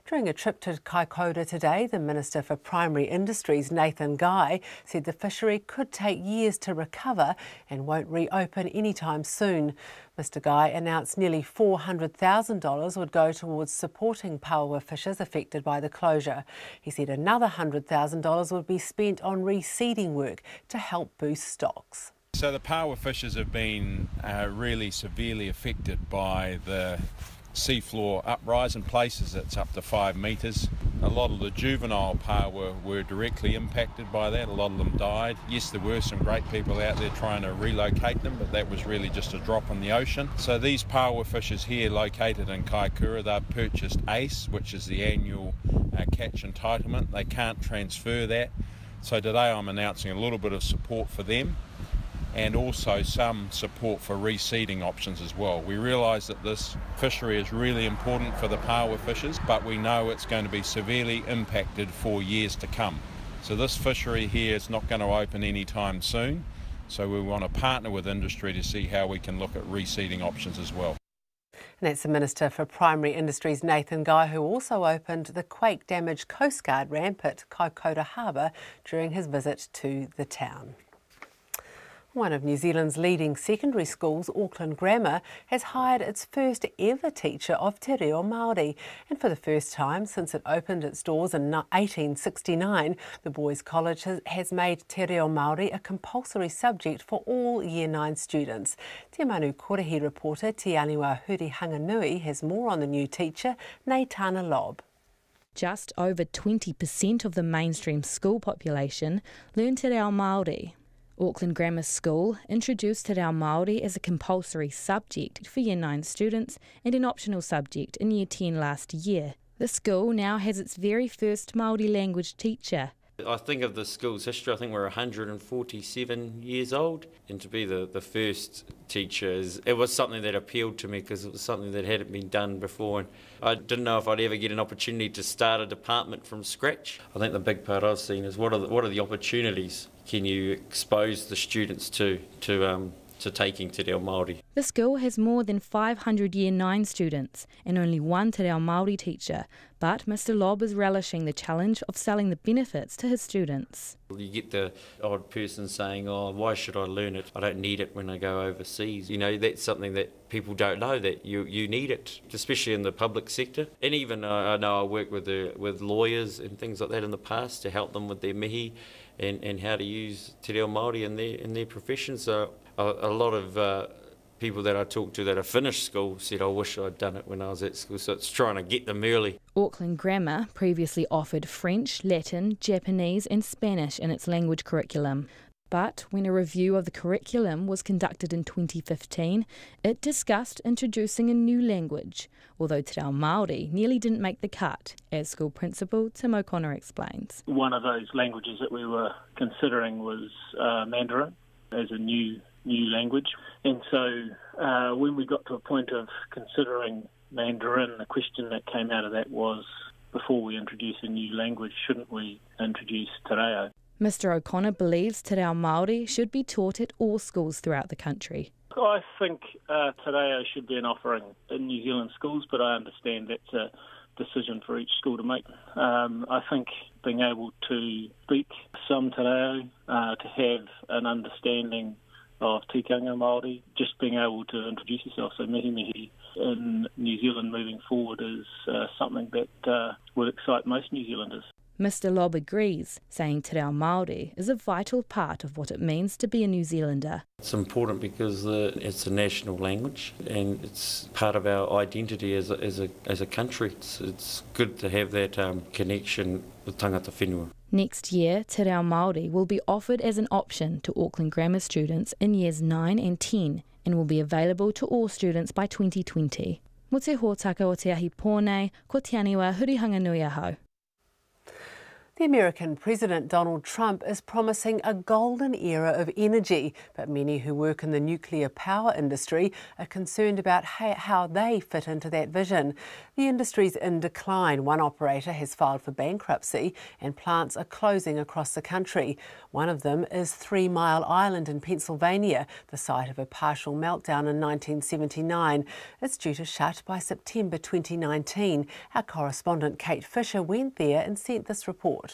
During a trip to Kaikoura today, the Minister for Primary Industries, Nathan Guy, said the fishery could take years to recover and won't reopen anytime soon. Mr Guy announced nearly $400,000 would go towards supporting paua fishers affected by the closure. He said another $100,000 would be spent on reseeding work to help boost stocks. So the paua fishers have been really severely affected by the seafloor uprise in places that's up to 5 metres. A lot of the juvenile paua were directly impacted by that. A lot of them died. Yes, there were some great people out there trying to relocate them, but that was really just a drop in the ocean. So these paua fishers here located in Kaikoura, they've purchased ACE, which is the annual catch entitlement. They can't transfer that. So today I'm announcing a little bit of support for them, and also some support for reseeding options as well. We realise that this fishery is really important for the paua fishers, but we know it's going to be severely impacted for years to come. So this fishery here is not going to open anytime soon, so we want to partner with industry to see how we can look at reseeding options as well. And that's the Minister for Primary Industries, Nathan Guy, who also opened the quake-damaged Coast Guard ramp at Kaikoura Harbour during his visit to the town. One of New Zealand's leading secondary schools, Auckland Grammar, has hired its first ever teacher of te reo Māori. And for the first time since it opened its doors in 1869, the Boys' College has made te reo Māori a compulsory subject for all Year 9 students. Te Manu Korehi reporter Te Aniwa Huri Hanganui has more on the new teacher, Nei Tāna Lob. Just over 20% of the mainstream school population learn te reo Māori. Auckland Grammar School introduced te reo Māori as a compulsory subject for Year 9 students and an optional subject in Year 10 last year. The school now has its very first Māori language teacher. I think of the school's history, I think we're 147 years old, and to be the first teacher, it was something that appealed to me because it was something that hadn't been done before, and I didn't know if I'd ever get an opportunity to start a department from scratch. I think the big part I've seen is what are the opportunities can you expose the students to taking te reo Māori. The school has more than 500 Year 9 students and only one te reo Māori teacher, but Mr Lob is relishing the challenge of selling the benefits to his students. You get the odd person saying, oh, why should I learn it? I don't need it when I go overseas. You know, that's something that people don't know, that you need it, especially in the public sector. And even I know I worked with lawyers and things like that in the past to help them with their mihi and how to use te reo Māori in their profession. So a lot of people that I talked to that have finished school said, I wish I'd done it when I was at school, so it's trying to get them early. Auckland Grammar previously offered French, Latin, Japanese and Spanish in its language curriculum. But when a review of the curriculum was conducted in 2015, it discussed introducing a new language, although te reo Māori nearly didn't make the cut, as school principal Tim O'Connor explains. One of those languages that we were considering was Mandarin as a new language. And so when we got to a point of considering Mandarin, the question that came out of that was, before we introduce a new language, shouldn't we introduce te reo? Mr O'Connor believes te reo Māori should be taught at all schools throughout the country. I think te reo should be an offering in New Zealand schools, but I understand that's a decision for each school to make. I think being able to speak some te reo, to have an understanding of tikanga Māori, just being able to introduce yourself, so mihi mihi in New Zealand moving forward is something that would excite most New Zealanders. Mr Lob agrees, saying te reo Māori is a vital part of what it means to be a New Zealander. It's important because it's a national language and it's part of our identity as a country. It's good to have that connection with tangata whenua. Next year, te reo Māori will be offered as an option to Auckland Grammar students in Years 9 and 10 and will be available to all students by 2020. Mo te hōtaka o te ahi pōnei, ko te aniwa Huri Hanganui ahau. The American President Donald Trump is promising a golden era of energy, but many who work in the nuclear power industry are concerned about how they fit into that vision. The industry's in decline. One operator has filed for bankruptcy and plants are closing across the country. One of them is 3 Mile Island in Pennsylvania, the site of a partial meltdown in 1979. It's due to shut by September 2019. Our correspondent Kate Fisher went there and sent this report.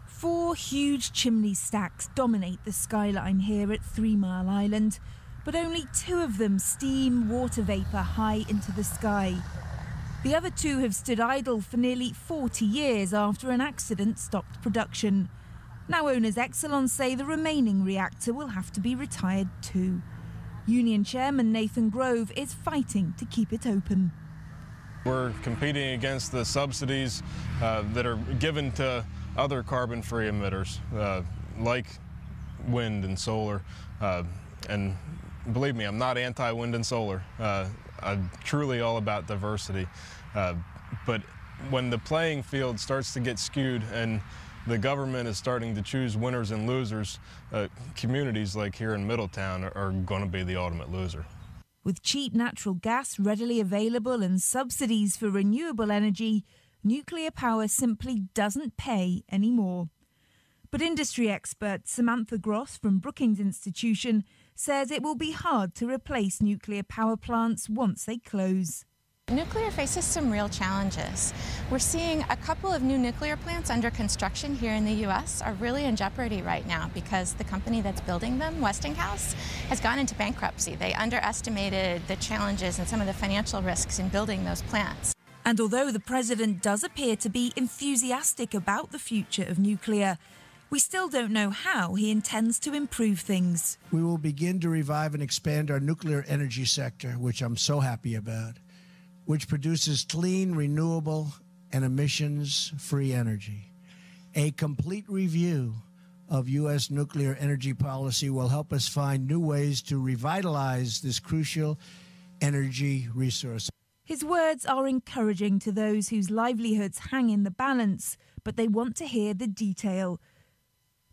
4 huge chimney stacks dominate the skyline here at 3 Mile Island, but only 2 of them steam water vapour high into the sky. The other 2 have stood idle for nearly 40 years after an accident stopped production. Now owners Exelon say the remaining reactor will have to be retired too. Union Chairman Nathan Grove is fighting to keep it open. We're competing against the subsidies that are given to other carbon-free emitters like wind and solar. And believe me, I'm not anti-wind and solar. I'm truly all about diversity. But when the playing field starts to get skewed and the government is starting to choose winners and losers, communities like here in Middletown are going to be the ultimate loser. With cheap natural gas readily available and subsidies for renewable energy, nuclear power simply doesn't pay anymore. But industry expert Samantha Gross from Brookings Institution says it will be hard to replace nuclear power plants once they close. Nuclear faces some real challenges. We're seeing a couple of new nuclear plants under construction here in the US are really in jeopardy right now because the company that's building them, Westinghouse, has gone into bankruptcy. They underestimated the challenges and some of the financial risks in building those plants. And although the president does appear to be enthusiastic about the future of nuclear, we still don't know how he intends to improve things. We will begin to revive and expand our nuclear energy sector, which I'm so happy about, which produces clean, renewable, and emissions-free energy. A complete review of U.S. nuclear energy policy will help us find new ways to revitalize this crucial energy resource. His words are encouraging to those whose livelihoods hang in the balance, but they want to hear the detail.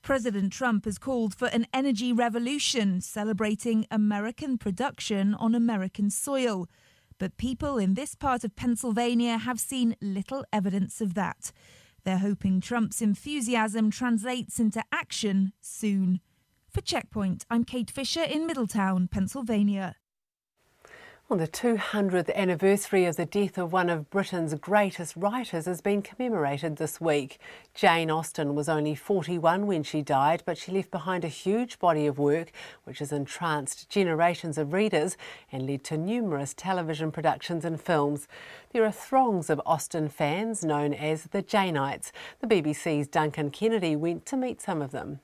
President Trump has called for an energy revolution, celebrating American production on American soil. But people in this part of Pennsylvania have seen little evidence of that. They're hoping Trump's enthusiasm translates into action soon. For Checkpoint, I'm Kate Fisher in Middletown, Pennsylvania. Well, the 200th anniversary of the death of one of Britain's greatest writers has been commemorated this week. Jane Austen was only 41 when she died, but she left behind a huge body of work which has entranced generations of readers and led to numerous television productions and films. There are throngs of Austen fans known as the Janeites. The BBC's Duncan Kennedy went to meet some of them.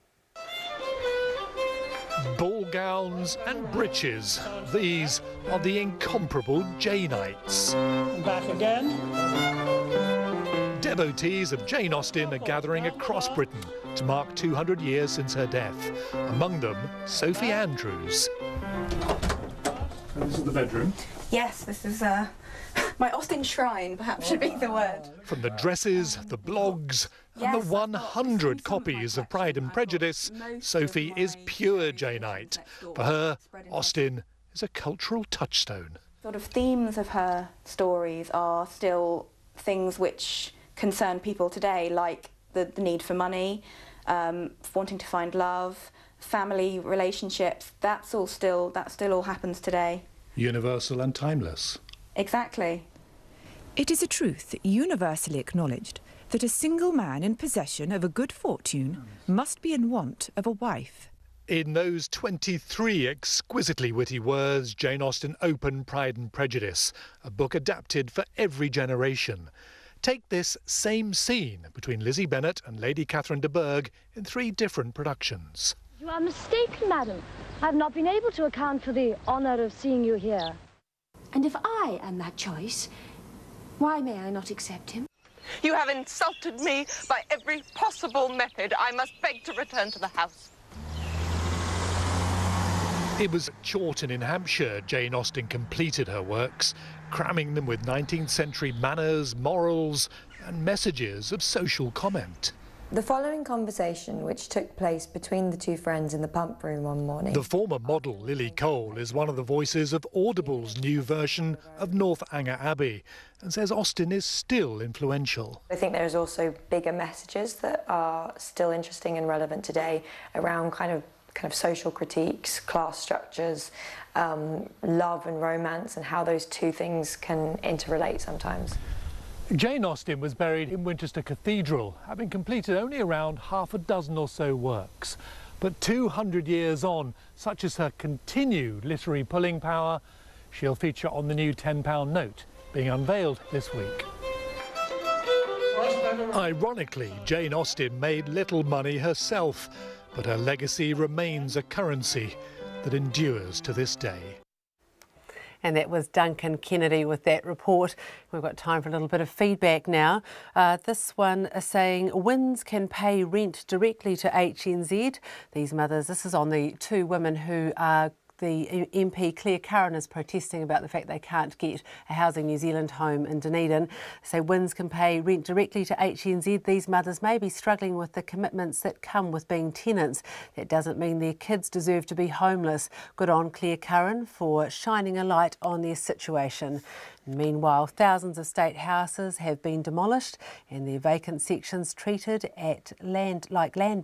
Ball gowns and breeches. These are the incomparable Janeites. Back again. Devotees of Jane Austen are gathering across Britain to mark 200 years since her death. Among them, Sophie Andrews. This is the bedroom. Yes, this is my Austen shrine, perhaps should be the word. From the dresses, the blogs, and the 100 copies of Pride and Prejudice, Sophie is pure Janeite. For her, Austen is a cultural touchstone. Sort of themes of her stories are still things which concern people today, like the need for money, wanting to find love, family relationships. That still all happens today. Universal and timeless. Exactly. It is a truth universally acknowledged that a single man in possession of a good fortune must be in want of a wife. In those 23 exquisitely witty words, Jane Austen opened Pride and Prejudice, a book adapted for every generation. Take this same scene between Lizzie Bennet and Lady Catherine de Bourgh in 3 different productions. You are mistaken, madam. I have not been able to account for the honour of seeing you here. And if I am that choice, why may I not accept him? You have insulted me by every possible method. I must beg to return to the house. It was at Chawton in Hampshire Jane Austen completed her works, cramming them with 19th century manners, morals and messages of social comment. The following conversation, which took place between the two friends in the pump room one morning. The former model, Lily Cole, is one of the voices of Audible's new version of Northanger Abbey and says Austen is still influential. I think there's also bigger messages that are still interesting and relevant today around kind of social critiques, class structures, love and romance, and how those two things can interrelate sometimes. Jane Austen was buried in Winchester Cathedral, having completed only around half a dozen or so works. But 200 years on, such is her continued literary pulling power, she'll feature on the new £10 note being unveiled this week. Ironically, Jane Austen made little money herself, but her legacy remains a currency that endures to this day. And that was Duncan Kennedy with that report. We've got time for a little bit of feedback now. This one is saying WINZ can pay rent directly to HNZ. These mothers, this is on the two women who are the MP Claire Curran is protesting about the fact they can't get a Housing New Zealand home in Dunedin. So WINZ can pay rent directly to HNZ. These mothers may be struggling with the commitments that come with being tenants. That doesn't mean their kids deserve to be homeless. Good on Claire Curran for shining a light on their situation. Meanwhile, thousands of state houses have been demolished and their vacant sections treated at land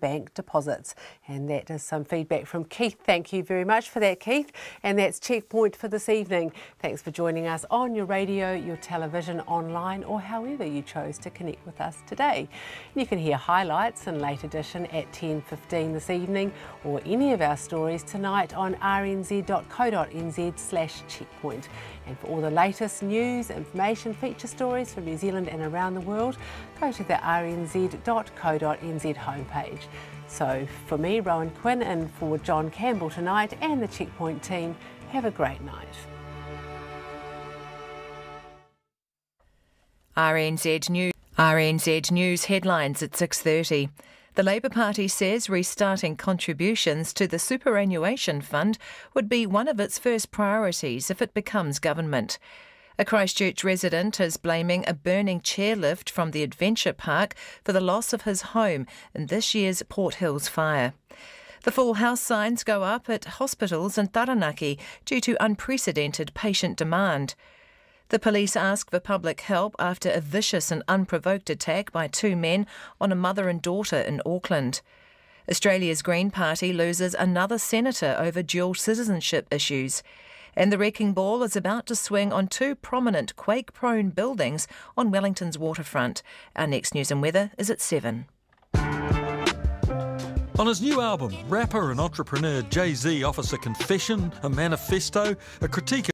bank deposits. And that is some feedback from Keith. Thank you very much for that, Keith. And that's Checkpoint for this evening. Thanks for joining us on your radio, your television, online, or however you chose to connect with us today. You can hear highlights in late edition at 10:15 this evening, or any of our stories tonight on rnz.co.nz/checkpoint. And for all the latest news, information, feature stories from New Zealand and around the world, go to the rnz.co.nz homepage. So for me, Rowan Quinn, and for John Campbell tonight and the Checkpoint team, have a great night. RNZ News headlines at 6:30. The Labour Party says restarting contributions to the superannuation fund would be one of its first priorities if it becomes government. A Christchurch resident is blaming a burning chairlift from the Adventure Park for the loss of his home in this year's Port Hills fire. The full house signs go up at hospitals in Taranaki due to unprecedented patient demand. The police ask for public help after a vicious and unprovoked attack by two men on a mother and daughter in Auckland. Australia's Green Party loses another senator over dual citizenship issues. And the wrecking ball is about to swing on two prominent quake-prone buildings on Wellington's waterfront. Our next news and weather is at 7. On his new album, rapper and entrepreneur Jay-Z offers a confession, a manifesto, a critique